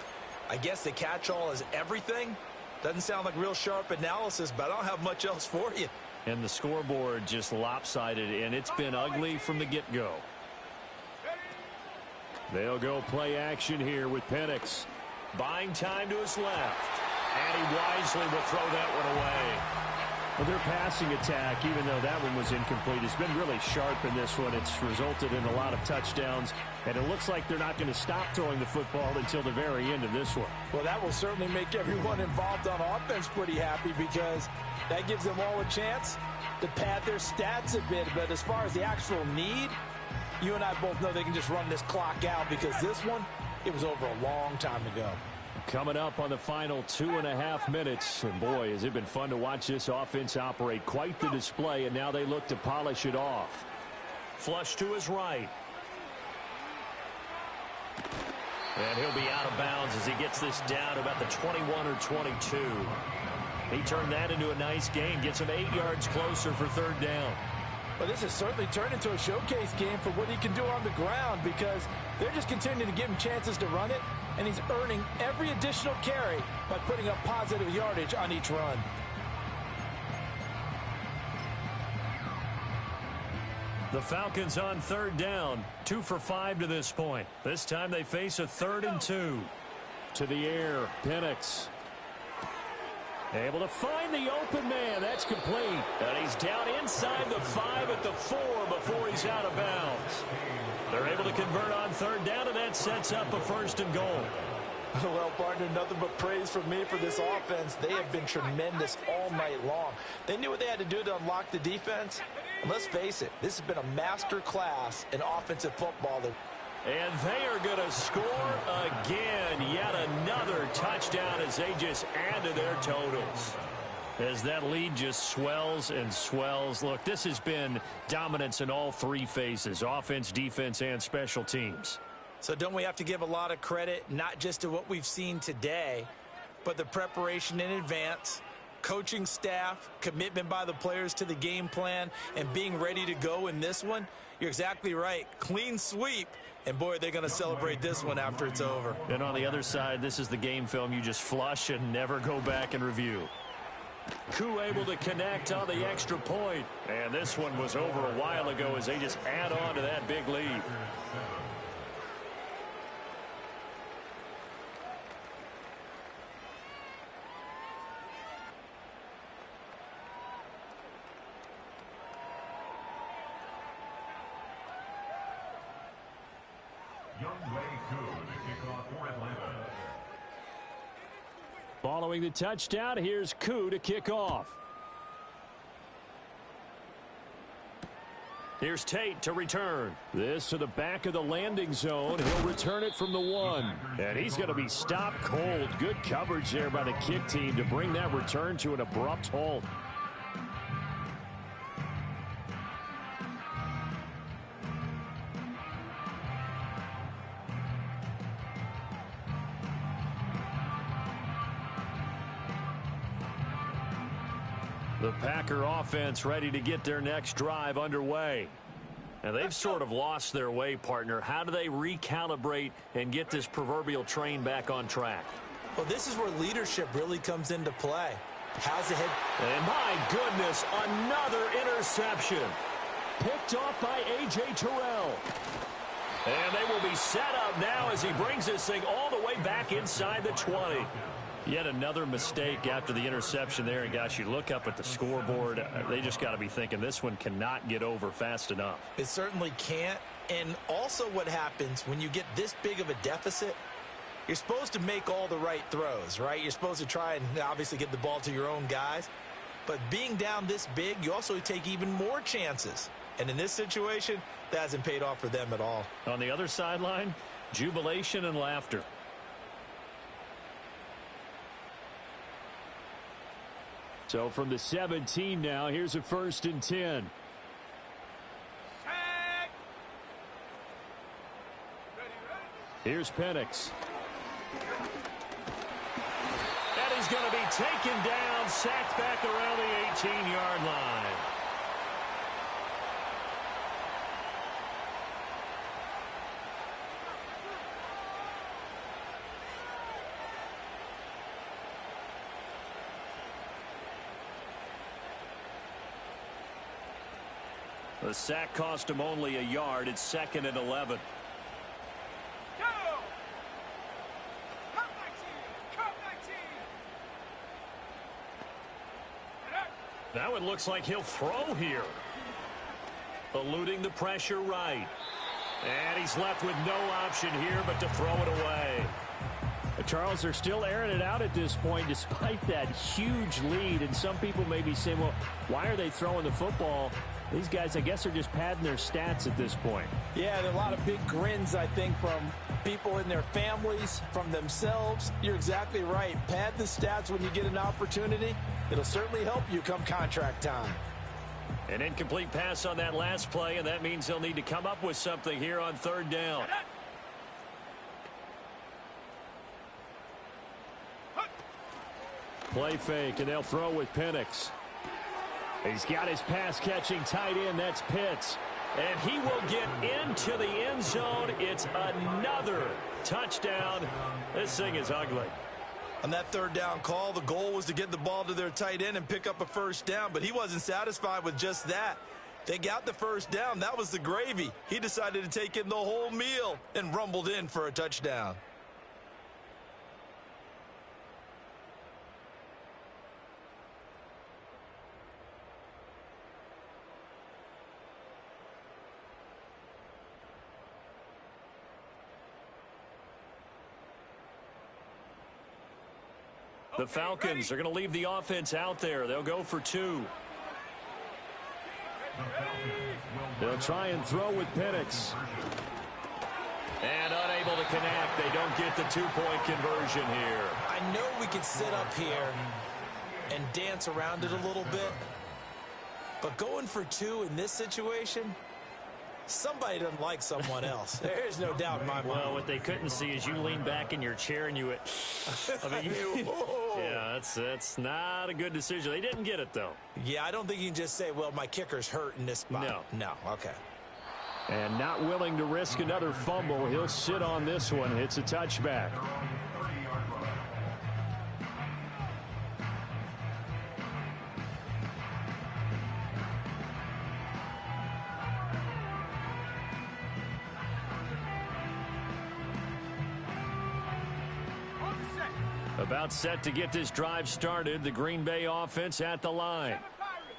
I guess the catch-all is everything. Doesn't sound like real sharp analysis, but I don't have much else for you. And the scoreboard just lopsided, and it's been ugly from the get-go. They'll go play action here with Penix. Buying time to his left. And he wisely will throw that one away. Well, their passing attack, even though that one was incomplete, has been really sharp in this one. It's resulted in a lot of touchdowns, and it looks like they're not going to stop throwing the football until the very end of this one. Well, that will certainly make everyone involved on offense pretty happy because that gives them all a chance to pad their stats a bit. But as far as the actual need, you and I both know they can just run this clock out because this one, it was over a long time ago. Coming up on the final 2.5 minutes, and boy, has it been fun to watch this offense operate. Quite the display, and now they look to polish it off. Flush to his right. And he'll be out of bounds as he gets this down about the 21 or 22. He turned that into a nice gain, gets him 8 yards closer for third down. Well, this has certainly turned into a showcase game for what he can do on the ground because they're just continuing to give him chances to run it, and he's earning every additional carry by putting up positive yardage on each run. The Falcons on third down, 2 for 5 to this point. This time they face a 3rd and 2. To the air, Penix. Able to find the open man. That's complete. And he's down inside the 5 at the 4 before he's out of bounds. They're able to convert on third down, and that sets up a 1st and goal. Well, partner, nothing but praise from me for this offense. They have been tremendous all night long. They knew what they had to do to unlock the defense. And let's face it, this has been a master class in offensive football. And they are going to score again. Yet another touchdown as they just add to their totals. As that lead just swells and swells. Look, this has been dominance in all 3 phases, offense, defense, and special teams. So don't we have to give a lot of credit, not just to what we've seen today, but the preparation in advance, coaching staff, commitment by the players to the game plan, and being ready to go in this one? You're exactly right. Clean sweep. And, boy, they're going to celebrate this one after it's over. And on the other side, this is the game film you just flush and never go back and review. Koo able to connect on the extra point. And this one was over a while ago as they just add on to that big lead. Following the touchdown, here's Koo to kick off. Here's Tate to return. This to the back of the landing zone. He'll return it from the 1. And he's going to be stopped cold. Good coverage there by the kick team to bring that return to an abrupt halt. The Packer offense ready to get their next drive underway. And they've sort of lost their way, partner. How do they recalibrate and get this proverbial train back on track? Well, this is where leadership really comes into play. How's the head? And my goodness, another interception. Picked off by A.J. Terrell. And they will be set up now as he brings this thing all the way back inside the 20. Yet another mistake after the interception there. And, gosh, you look up at the scoreboard. They just got to be thinking this one cannot get over fast enough. It certainly can't. And also what happens when you get this big of a deficit, you're supposed to make all the right throws, right? You're supposed to try and obviously get the ball to your own guys. But being down this big, you also take even more chances. And in this situation, that hasn't paid off for them at all. On the other sideline, jubilation and laughter. So from the 17 now, here's a 1st and 10. Tag. Here's Penix. And he's going to be taken down, sacked back around the 18-yard line. The sack cost him only a yard. It's 2nd and 11. Go! Come 19! Come 19! Now it looks like he'll throw here. Eluding the pressure right. And he's left with no option here but to throw it away. Charles, they're still airing it out at this point despite that huge lead. And some people may be saying, well, why are they throwing the football? These guys, I guess, are just padding their stats at this point. Yeah, there are a lot of big grins, I think, from people in their families, from themselves. You're exactly right. Pad the stats when you get an opportunity. It'll certainly help you come contract time. An incomplete pass on that last play, and that means they'll need to come up with something here on third down. Play fake, and they'll throw with Penix. He's got his pass-catching tight end. That's Pitts. And he will get into the end zone. It's another touchdown. This thing is ugly. On that third down call, the goal was to get the ball to their tight end and pick up a first down, but he wasn't satisfied with just that. They got the first down. That was the gravy. He decided to take in the whole meal and rumbled in for a touchdown. The Falcons are going to leave the offense out there. They'll go for two. They'll try and throw with Penix. And unable to connect. They don't get the two-point conversion here. I know we can sit up here and dance around it a little bit, but going for two in this situation, somebody doesn't like someone else. There's no doubt in my mind. Well, what they couldn't see is you lean back in your chair and you yeah, that's not a good decision. They didn't get it, though. Yeah, I don't think you can just say, well, my kicker's hurt in this spot. No, okay. And not willing to risk another fumble. He'll sit on this one. It's a touchback. About set to get this drive started. The Green Bay offense at the line.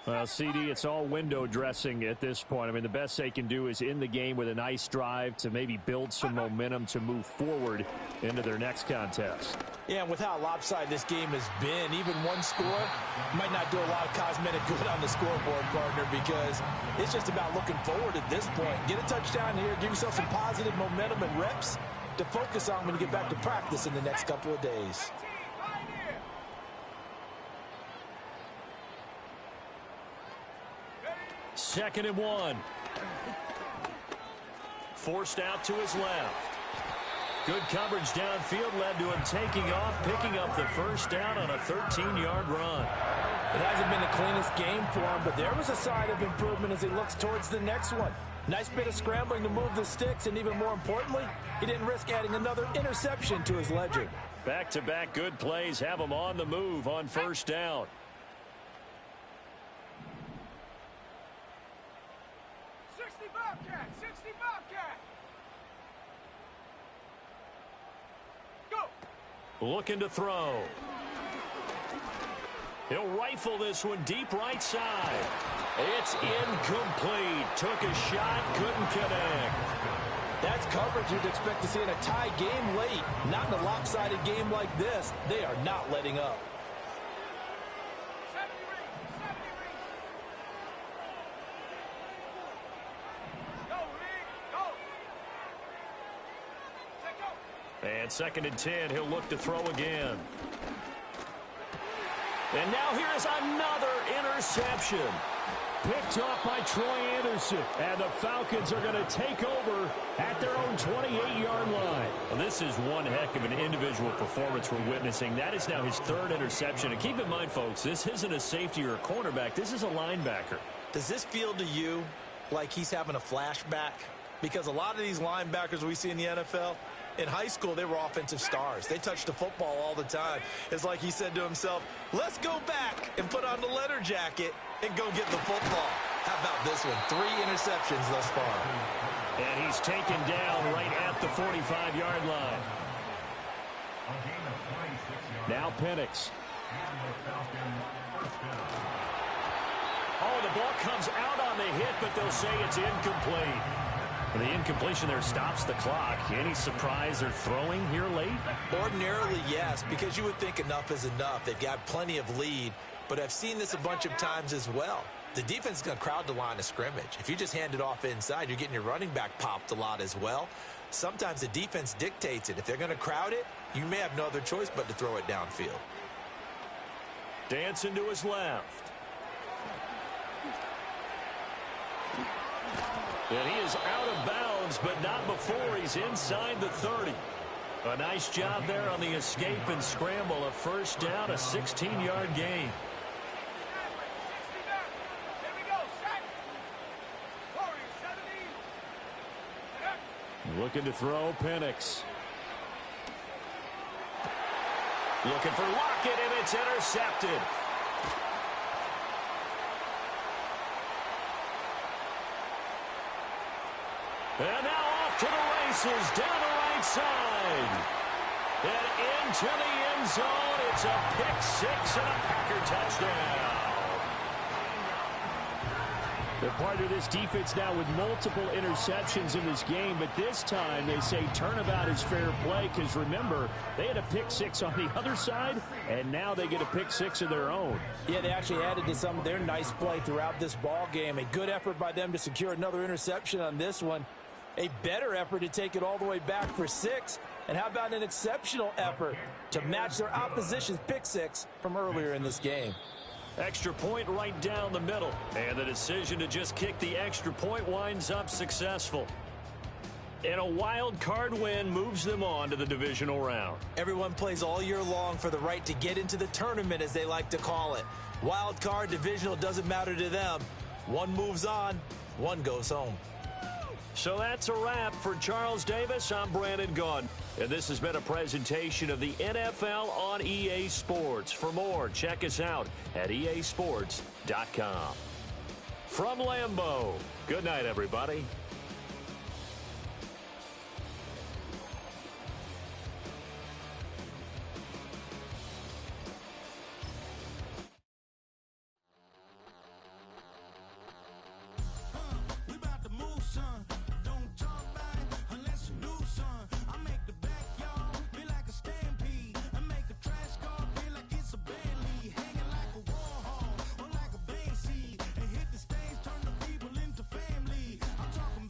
Well, CD, it's all window dressing at this point. I mean, the best they can do is in the game with a nice drive to maybe build some momentum to move forward into their next contest. Yeah, and with how lopsided this game has been, even one score might not do a lot of cosmetic good on the scoreboard, partner, because it's just about looking forward at this point. Get a touchdown here, give yourself some positive momentum and reps to focus on when you get back to practice in the next couple of days. Second and one. Forced out to his left. Good coverage downfield led to him taking off, picking up the first down on a 13-yard run. It hasn't been the cleanest game for him, but there was a sign of improvement as he looks towards the next one. Nice bit of scrambling to move the sticks, and even more importantly, he didn't risk adding another interception to his ledger. Back-to-back good plays have him on the move on first down. 60 Bobcat! 60 Bobcat! Go! Looking to throw. He'll rifle this one deep right side. It's incomplete. Took a shot, couldn't connect. That's coverage you'd expect to see in a tie game late. Not in a lopsided game like this. They are not letting up. 70 Reed! 70 Reed! Go, Reed! Go! Take go! And second and 10, he'll look to throw again. And now here's another interception. Picked off by Troy Anderson. And the Falcons are going to take over at their own 28-yard line. Well, this is one heck of an individual performance we're witnessing. That is now his third interception. And keep in mind, folks, this isn't a safety or a cornerback. This is a linebacker. Does this feel to you like he's having a flashback? Because a lot of these linebackers we see in the NFL, in high school, they were offensive stars. They touched the football all the time. It's like he said to himself, let's go back and put on the leather jacket and go get the football. How about this one? 3 interceptions thus far. And he's taken down right at the 45-yard line. Now Penix. Oh, the ball comes out on the hit, but they'll say it's incomplete. The incompletion there stops the clock. Any surprise they're throwing here late? Ordinarily, yes, because you would think enough is enough. They've got plenty of lead, but I've seen this a bunch of times as well. The defense is going to crowd the line of scrimmage. If you just hand it off inside, you're getting your running back popped a lot as well. Sometimes the defense dictates it. If they're going to crowd it, you may have no other choice but to throw it downfield. Dancing to his left. And he is out of bounds, but not before he's inside the 30. A nice job there on the escape and scramble. A first down, a 16-yard gain. Here we go, set. 40, 70. Looking to throw, Penix. Looking for Lockett, and it's intercepted. And now off to the races, down the right side. And into the end zone. It's a pick six and a Packer touchdown. They're part of this defense now with multiple interceptions in this game, but this time they say turnabout is fair play because, remember, they had a pick six on the other side, and now they get a pick six of their own. Yeah, they actually added to some of their nice play throughout this ball game. A good effort by them to secure another interception on this one. A better effort to take it all the way back for six. And how about an exceptional effort to match their opposition's pick six from earlier in this game? Extra point right down the middle. And the decision to just kick the extra point winds up successful. And a wild card win moves them on to the divisional round. Everyone plays all year long for the right to get into the tournament, as they like to call it. Wild card, divisional, doesn't matter to them. One moves on, one goes home. So that's a wrap for Charles Davis. I'm Brandon Gaudin. And this has been a presentation of the NFL on EA Sports. For more, check us out at easports.com. From Lambeau, good night, everybody. I'm talking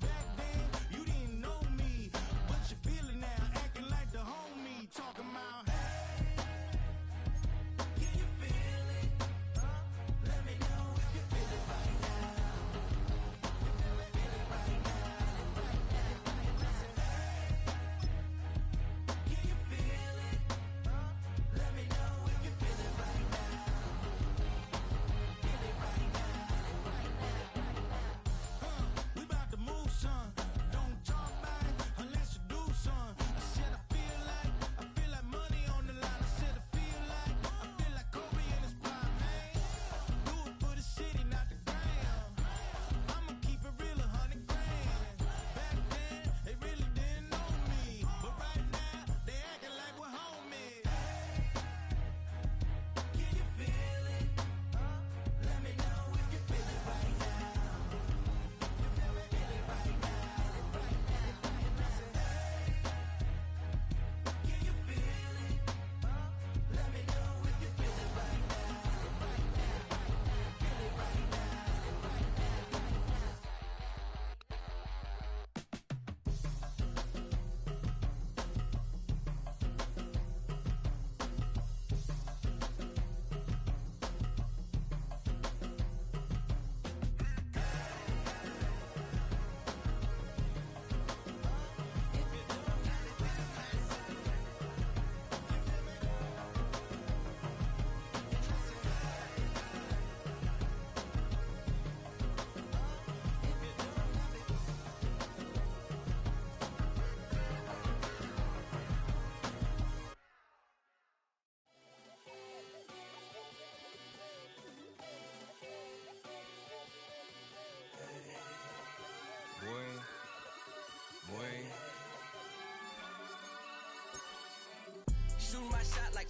Shooting my shot like,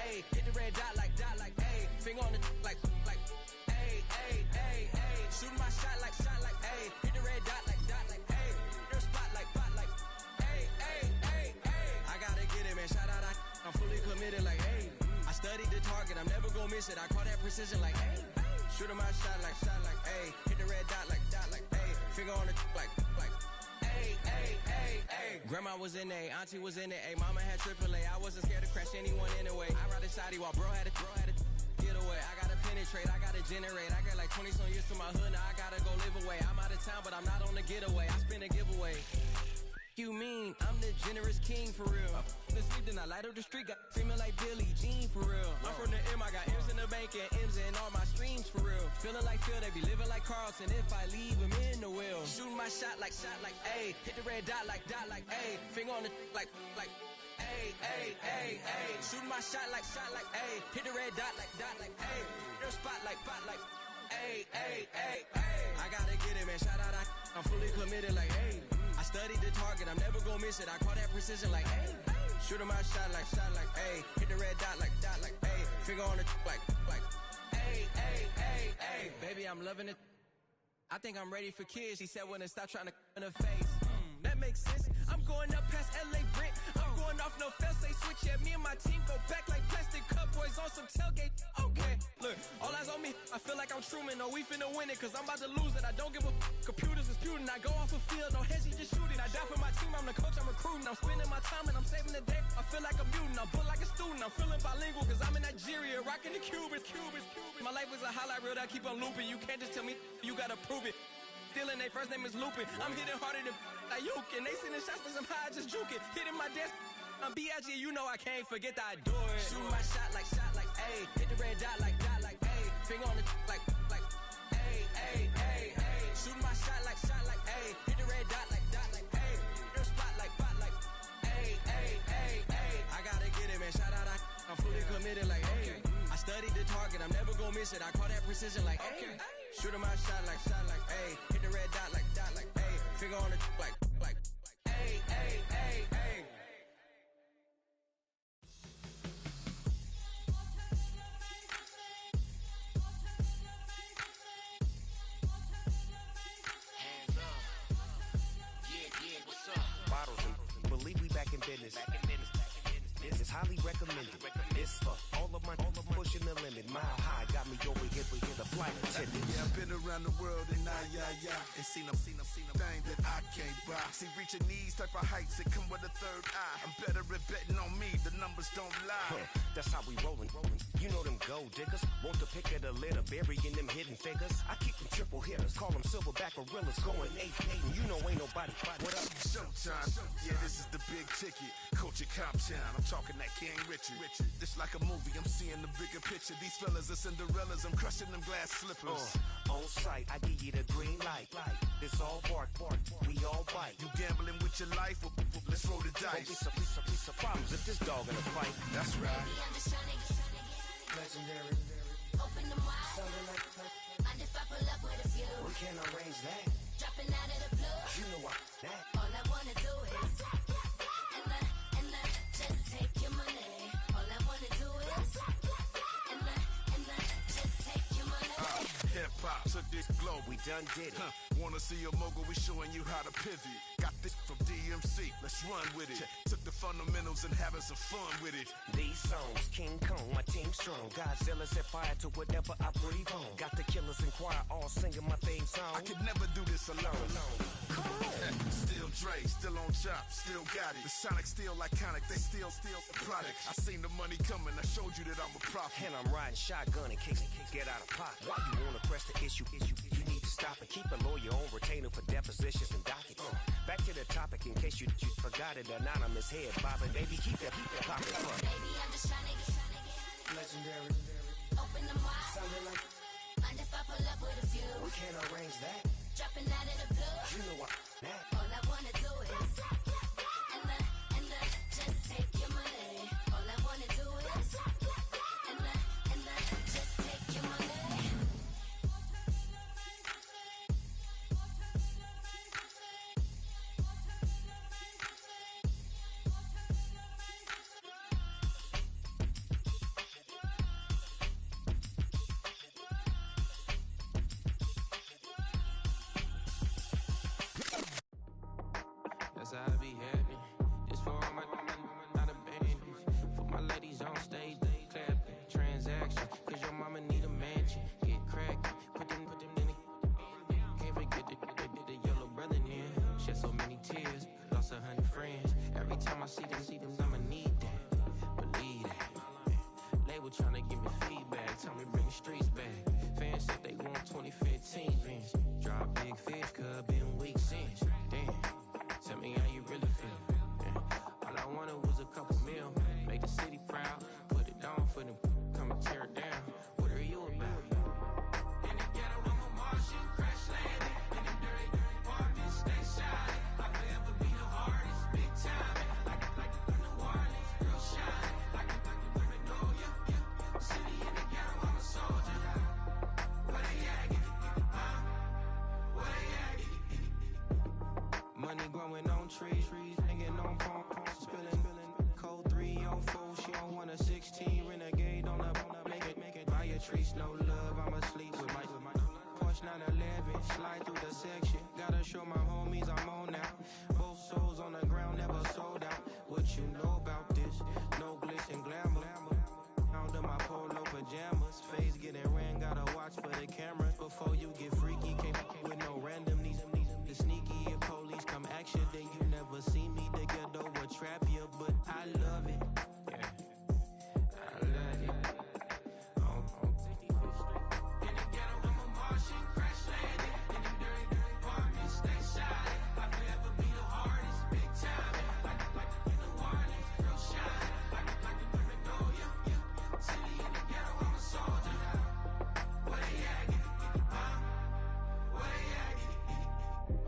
ayy. Hit the red dot like, ayy. Finger on the like, ayy, ayy, ayy, ayy. Shooting my shot like, ayy. Hit the red dot like, ayy. Their spot like, ayy, ayy, ayy, ayy. I gotta get it, man. Shout out, I'm fully committed like, ayy. I studied the target, I'm never gonna miss it. I call that precision like, ayy. Shooting my shot like, ayy. Hit the red dot like, ayy. Finger on the like, ayy, ayy, ayy, ayy. Grandma was in A, auntie was in it, ayy. Mama had AAA, I wasn't scared to crash anyone anyway. I ride the side while bro had to get away. I gotta penetrate, I gotta generate. I got like 20 some years to my hood, now I gotta go live away. I'm out of town, but I'm not on the getaway. I spin a giveaway. You mean I'm the generous king for real? I the sleep, then I light up the street. Got female like Billie Jean for real. I'm from the M, I got M's in the bank and M's in all my streams for real. Feeling like Phil, they be living like Carlton. If I leave him in the wheel, shooting my shot like, ayy. Hit the red dot like, ayy. Finger on the like, ayy, ayy, ayy, ayy. Shooting my shot like, ayy. Hit the red dot like, ayy. Their spot like, ayy, ayy, ayy, ayy. I gotta get it, man. Shout out, I'm fully committed like, ayy. I studied the target, I'm never gonna miss it. I call that precision like, ayy. Shooting my shot like, ayy. Hit the red dot like, ayy. Finger on the like, ayy, ayy, ayy, ayy. Baby, I'm loving it. I think I'm ready for kids. She said when to stop trying to in her face. That makes sense. I'm going up past LA Brent. I'm going off no fail, say switch. Yeah, me and my team go back like plastic cup boys on some tailgate. Okay, look, all eyes on me. I feel like I'm Truman. No, we finna win it, cause I'm about to lose it. I don't give a computers disputing. I go off a field, no heads, just shooting. I die for my team, I'm the coach, I'm recruiting. I'm spending my time and I'm saving the day. I feel like a mutant, I'm built like a student. I'm feeling bilingual, cause I'm in Nigeria, rocking the Cubans. My life is a highlight reel that I keep on looping. You can't just tell me, you gotta prove it. Stealing, they first name is Lupin. I'm hitting harder than Ayuk, and they sending shots for some high, just juke it. Hitting my desk, I'm B.I.G., you know I can't forget that I do it. Shooting my shot like, ayy. Hit the red dot like, ayy. Finger on the like, ayy, ayy, ayy, ayy. Shooting my shot like, ayy. Hit the red dot like, ayy. Their spot like, ayy, ayy, ayy, ayy. I gotta get it, man. Shout out, I'm fully committed like, ayy. I studied the target, I'm never gonna miss it. I call that precision like, ayy. Shooting my shot like, ayy. Hit the red dot like, ayy. Finger on the like, ayy, ayy, ayy, ayy. Hands up. Yeah, what's up? Bottles and believe we back in business. This is highly recommended. This for all of my pushing the limit. Mile high got me over here with the flight attendant. Yeah, I've been around the world and and seen them thing that I can't buy. See, reaching these type of heights that come with a third eye. I'm better at betting on me, the numbers don't lie. That's how we rollin'. You know them gold diggers, want the pick of the litter, burying them hidden figures. I keep them triple hitters, call them silverback gorillas, going 8-8, and you know ain't nobody. What up? Showtime. Yeah, this is the big ticket. Culture Cop Town. I'm talking that King Richard. This like a movie, I'm seeing the bigger picture. These fellas are Cinderellas, I'm crushing them glass slippers. On sight, I give you the green light. This all bark, we all bite. You gambling with your life? Well, let's roll the dice. Don't be some problems if this dog in a fight. That's right. Baby, I'm just trying to get legendary. Open them wide. Something like that. Mind if I pull up with a few? We can arrange that. Dropping out of the blue. You know what? That. All I wanna do is and just take your money. All I wanna do is and just take your money. Hip hop took this globe. We done did it. Wanna see a mogul? We showing you how to pivot. Got this from DMC. Let's run with it. Took the fundamentals and having some fun with it. These songs, King Kong, my team strong. Godzilla set fire to whatever I breathe on. Got the killers in choir all singing my theme song. I could never do this alone. Come on. Still Dre, still on top, still got it. The Sonic still iconic, they still the product. I seen the money coming, I showed you that I'm a prophet. And I'm riding shotgun in case get out of pocket. Why you wanna press the issue? You need to stop and keep a lawyer on retainer for depositions and dockets. Back to the topic in case you forgot it. Anonymous head bobbing, baby, keep that popping. Baby, I'm just trying to get legendary. Open them wide. Something like mind if I pull up with a few? We can arrange that. Dropping out of the blue. You know what? That. All I wanna do is and just take your money. All I wanna do is and just take your money. 100 friends. Every time I see them, I'ma need that. Believe that. Label tryna give me feedback, tell me bring the streets back. Fans said they want 2015 Vince. Drop big fish, cuz been weeks since. Damn, tell me how you really feel. Yeah. All I wanted was a couple mil, make the city proud, put it down for them, come and tear it down. What are you about? In the ghetto, I'm a Martian, crash landing. In the dirty apartment, stay shining. I forever be the hardest, big time. Like New Orleans, real shine. Like women know you. City in the ghetto, I'm a soldier. Where they at? Where they at? Money growing on trees, hanging on palms, spilling. Code 304, she don't want a 16. Renegade on the make it. Buy a trees, no love, I'ma sleep with my Porsche 911, slide through the section. Gotta show my homies I'm on now. Both souls on the ground, never sold out. What you know about this? No glitz and glamour. Under my polo pajamas, face getting ran, gotta watch for the cameras. Before you get freaky, can't with no random these sneaky. If police come action, then you never see me. The ghetto will trap you, but I love it. Yeah, I love it. In the ghetto, I'm a Martian, crash landing. In the dirty apartment, stay shining. I forever be the hardest, big time. Like New Orleans, real shine. Like the women know you. City in the ghetto, I'm a soldier. Where they at? Where they at?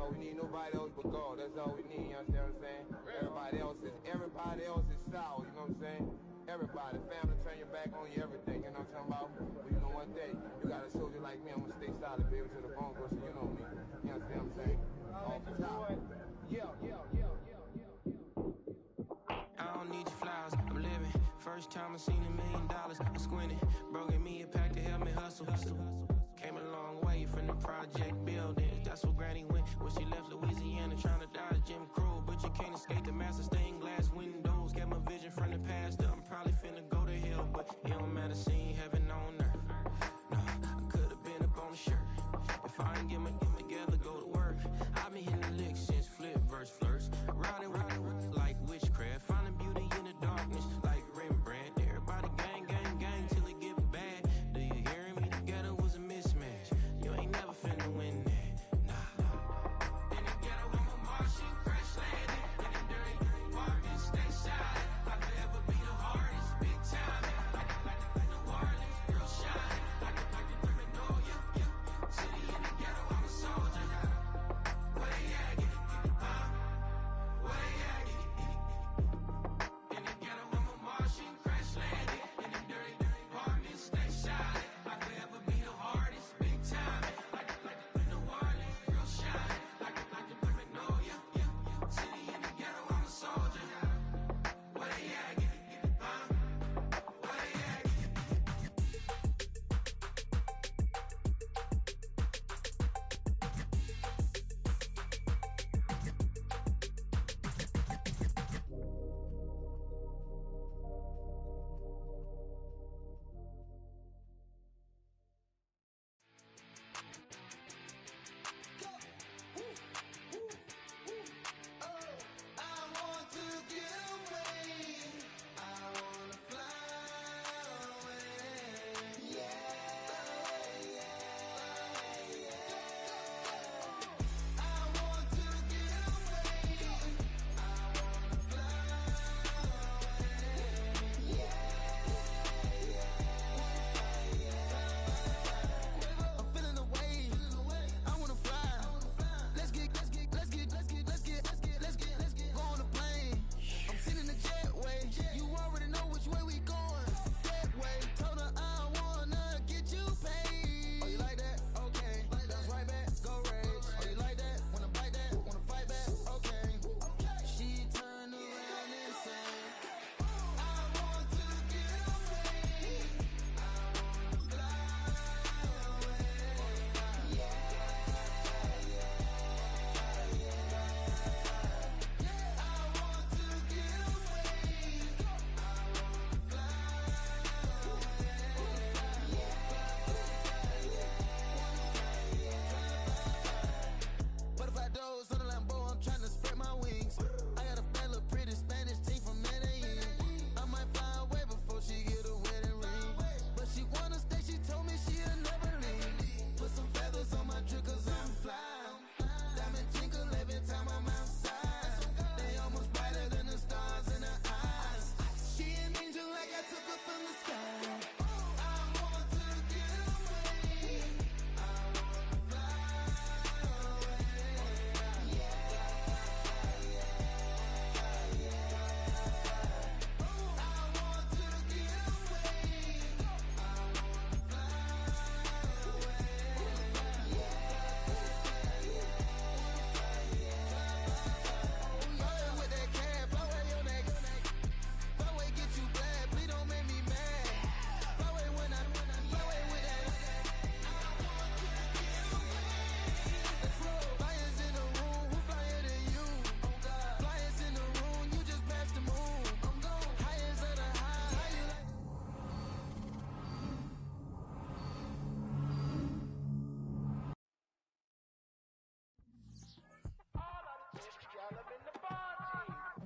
Oh, we need nobody else but God. That's all we need, you understand what I'm saying? Everybody else is sour, you know what I'm saying? Everybody, family, turn your back on you, everything, you know what I'm talking about? But you know one day, you got a soldier like me, I'm gonna stay solid, baby, to the bone, so you know me. You understand what I'm saying? Off the top. I don't need your flowers, I'm living. First time I seen $1 million, I squinted. Broken me a pack to help me hustle. Came a long way from the project buildings. That's where Granny went when she left Louisiana, trying to dodge Jim Crow. But you can't escape the master stained glass windows. Got my vision from the past. I'm probably finna go to hell, but it don't matter, seeing heaven on earth. No, I could've been up on the shirt. If I ain't get my together, go to work. I've been hitting the licks since flip verse flirts. Riding like witchcraft, finding beauty in the darkness like Rembrandt. Everybody gang, gang, gang till it get bad. Do you hear me? Together was a mismatch. You ain't never finna win that. Nah. In the ghetto, I'm a Martian, crash landing. In the dirty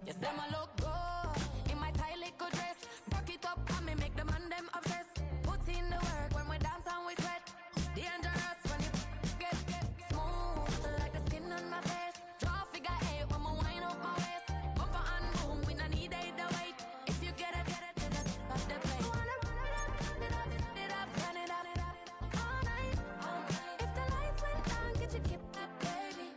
You say my look good in my tight little dress. Rock it up and me make the man them obsessed. Put in the work when we dance and we sweat. Dangerous when you get smooth like the skin on my face. Draw figure eight when we wind up my waist. Bumper and boom, we no need it the weight. If you get it, off the plate. You wanna run it up, run it up all night. If the lights went down, get your kip up, baby.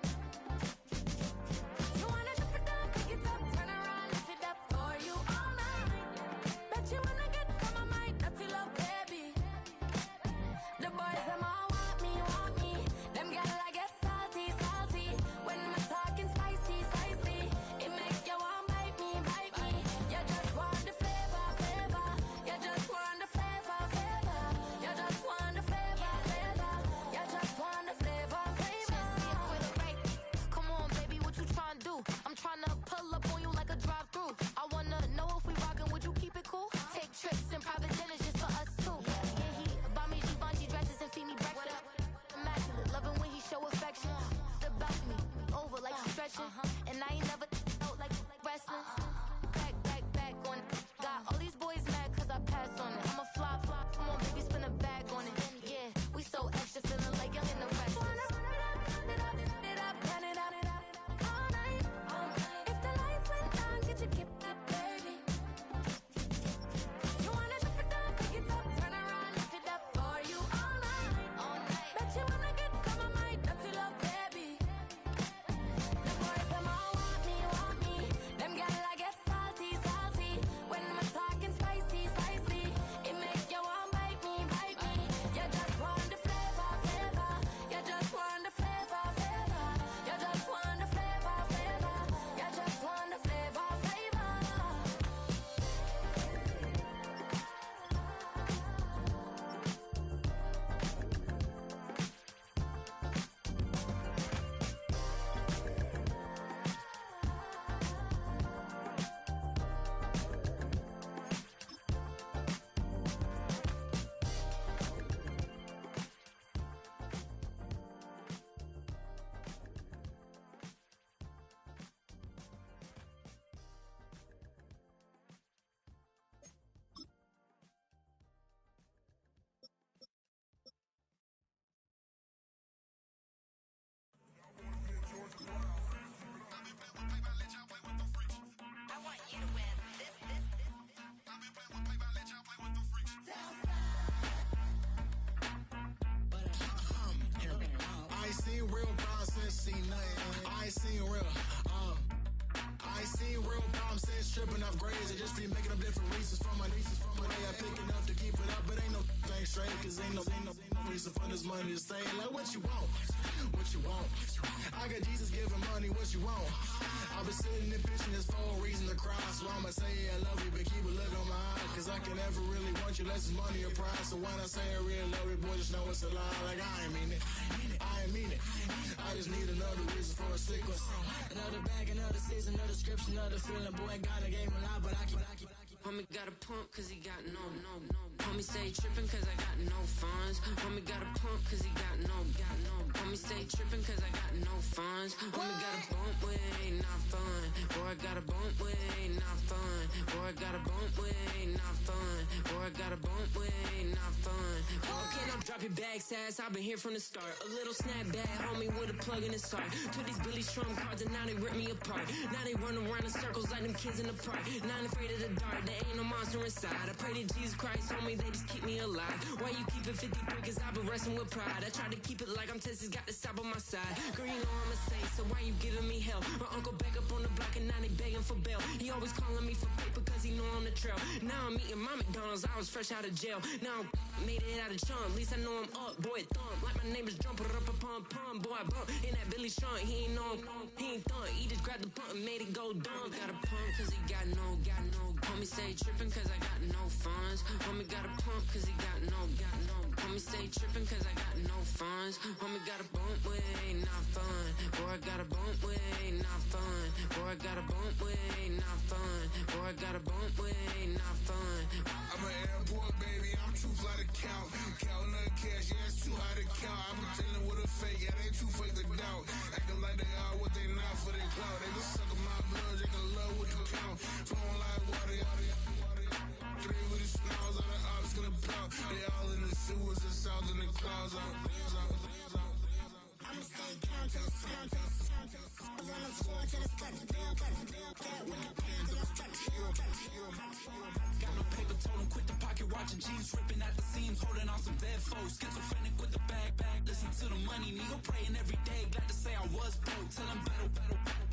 You wanna drop it down, pick it up, turn around, lift it up for you all night. Bet you wanna get some of my dirty love, baby. The boys them all want me. Them girl I get salty. When I'm talking spicy. It make you want bite me. You just want the flavor. You just want the flavor. You just want the flavor. You just want the flavor. With a right. Come on, baby, what you tryna do? I'm tryna pull up on you like a drive-through. I wanna know if we rockin', would you keep it cool? Take trips and private dinners just for us two. Yeah, he buy me Givenchy dresses and feed me breakfast. Immaculate, loving when he show affection. The balcony, over like you stretching. And I ain't never out like wrestling. Back on it. Got all these boys mad cause I passed on it. I'm a flop. Come on, baby, spin a bag on it. Yeah, we so extra, feeling like young in the rest. Run it up all night. If the lights went down, get your kip up, baby. You wanna drop it down, pick it up, turn around, lift it up for you all night. Bet you wanna get some of my dirty love, baby. The boys them all want me. Them girl I get salty. When I'm talking spicy. It make you want bite me. You just want the flavor. You just want the flavor. You just want the flavor. You just want the flavor. I want you to win. I ain't seen real problems since seen nothing. I ain't seen real problems since tripping off grades. I just be making up different reasons for my nieces. From my day I pick enough to keep it up, but ain't no thing straight. Cause ain't no reason for this money to stay. Like what you want? I got Jesus giving money, what you want? I've been sitting and pitching this for a reason to cry. So I'ma say I love you, but keep a look on my eye. Cause I can never really want you unless it's money or pride. So when I say I really love you, boy, just know it's a lie. Like I ain't mean it. I just need another reason for a sick one. Another bag, another season, another description, another feeling. Boy, got a game a lot, but I keep. Homie got a pump cause he got no. Homie stay trippin' cause I got no funds. Homie got a pump cause he got no. Homie stay trippin' cause I got no funds. Homie got a bump with it ain't not fun. Boy, I got a bump with it ain't not fun. Boy, I got a bump with it ain't not fun. Boy, I got a bump with it ain't not fun. Okay, now drop your bag, sass. I've been here from the start. A little snapback, homie, with a plug in his heart. Took these Billy Strum cards and now they rip me apart. Now they run around in circles like them kids in the park. Not afraid of the dark, there ain't no monster inside. I pray to Jesus Christ, homie, they just keep me alive. Why you keep it 53? Cause I've been wrestling with pride. I try to keep it like I'm Texas, got the South on my side. Girl, you know I'm a saint, so why you giving me hell? My uncle back up on the block and now they begging for bail. He always calling me for paper cause he know I'm the trail. Now I'm eating my McDonald's, I was fresh out of jail. Now I made it out of chunk, at least I know I'm up. Boy, thump, like my name is Jumper up a pump. Boy, I bump in that Billy Strong, he ain't know him. He ain't thump, he just grabbed the pump and made it go dumb. Got a pump cause he got no. Homie stay trippin' cause I got no funds. Homie got a pump cause he got no. Homie stay trippin' cause I got no funds. Homie got a bump with it ain't not fun. Boy, I got a bump with it ain't not fun. Boy, I got a bump with it ain't not fun. Boy, I got a bump with it ain't not fun. I'm an airport baby, I'm too fly to count. Counting the cash, yeah, it's too high to count. I be dealing with a fake, yeah, they too fake to doubt. Acting like they are what they not for their clout. They just suckin' my blood, they can love what you count. Flowing like water, three with the snows, all the ops gonna pout. They all in the sewers and south in the clouds. I'ma stay down to the sound, to the sound, to the sound. On the floor to the steps, bill cuts, with the pen to the steps. Got no paper, told him quit the pocket watching jeans, ripping at the seams, holding on some dead foes. Schizophrenic with the bag, listen to the money, nigga praying every day. Glad to say I was broke, tell him battle.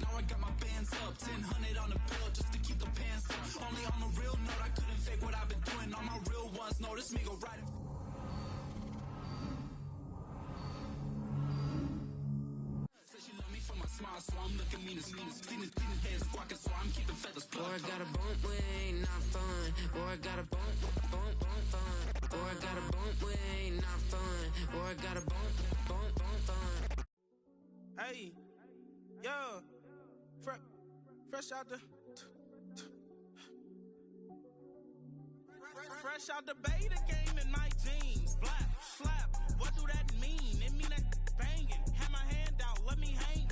Now I got my bands up, 1000 on the bill just to keep the pants up. Only on the real note, I couldn't fake what I've been doing. All my real ones know this nigga riding. Smile, so I'm looking mean as seen heads walking, so I'm keeping feathers plucked. Boy, I got a bump with ain't not fun. Boy, I got a bump fun. Boy, I got a bump with ain't not fun. Boy, I got a bump fun. Hey, yo, fresh out the fresh out the beta game in my jeans. Slap, what do that mean? It mean that banging. Have my hand out, let me hang.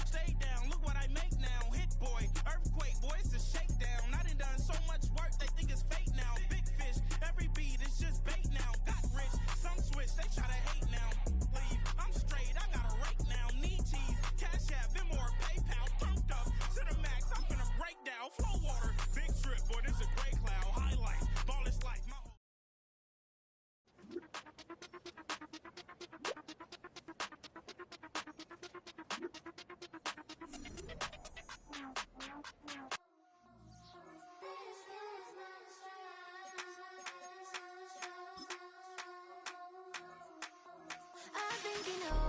Stay down, look what I make now. Hit boy, earthquake, boy, it's a shakedown. I done done so much work, they think it's fake now. Big fish, every beat is just bait now. Got rich, some switch, they try to hate now. Leave, I'm straight, I got a rake now. Need cheese, cash app, Venmo or PayPal. Pumped up to the max, I'm gonna break down. Flow water, big trip, boy, this a gray cloud. Highlights, ball is life. I've been thinking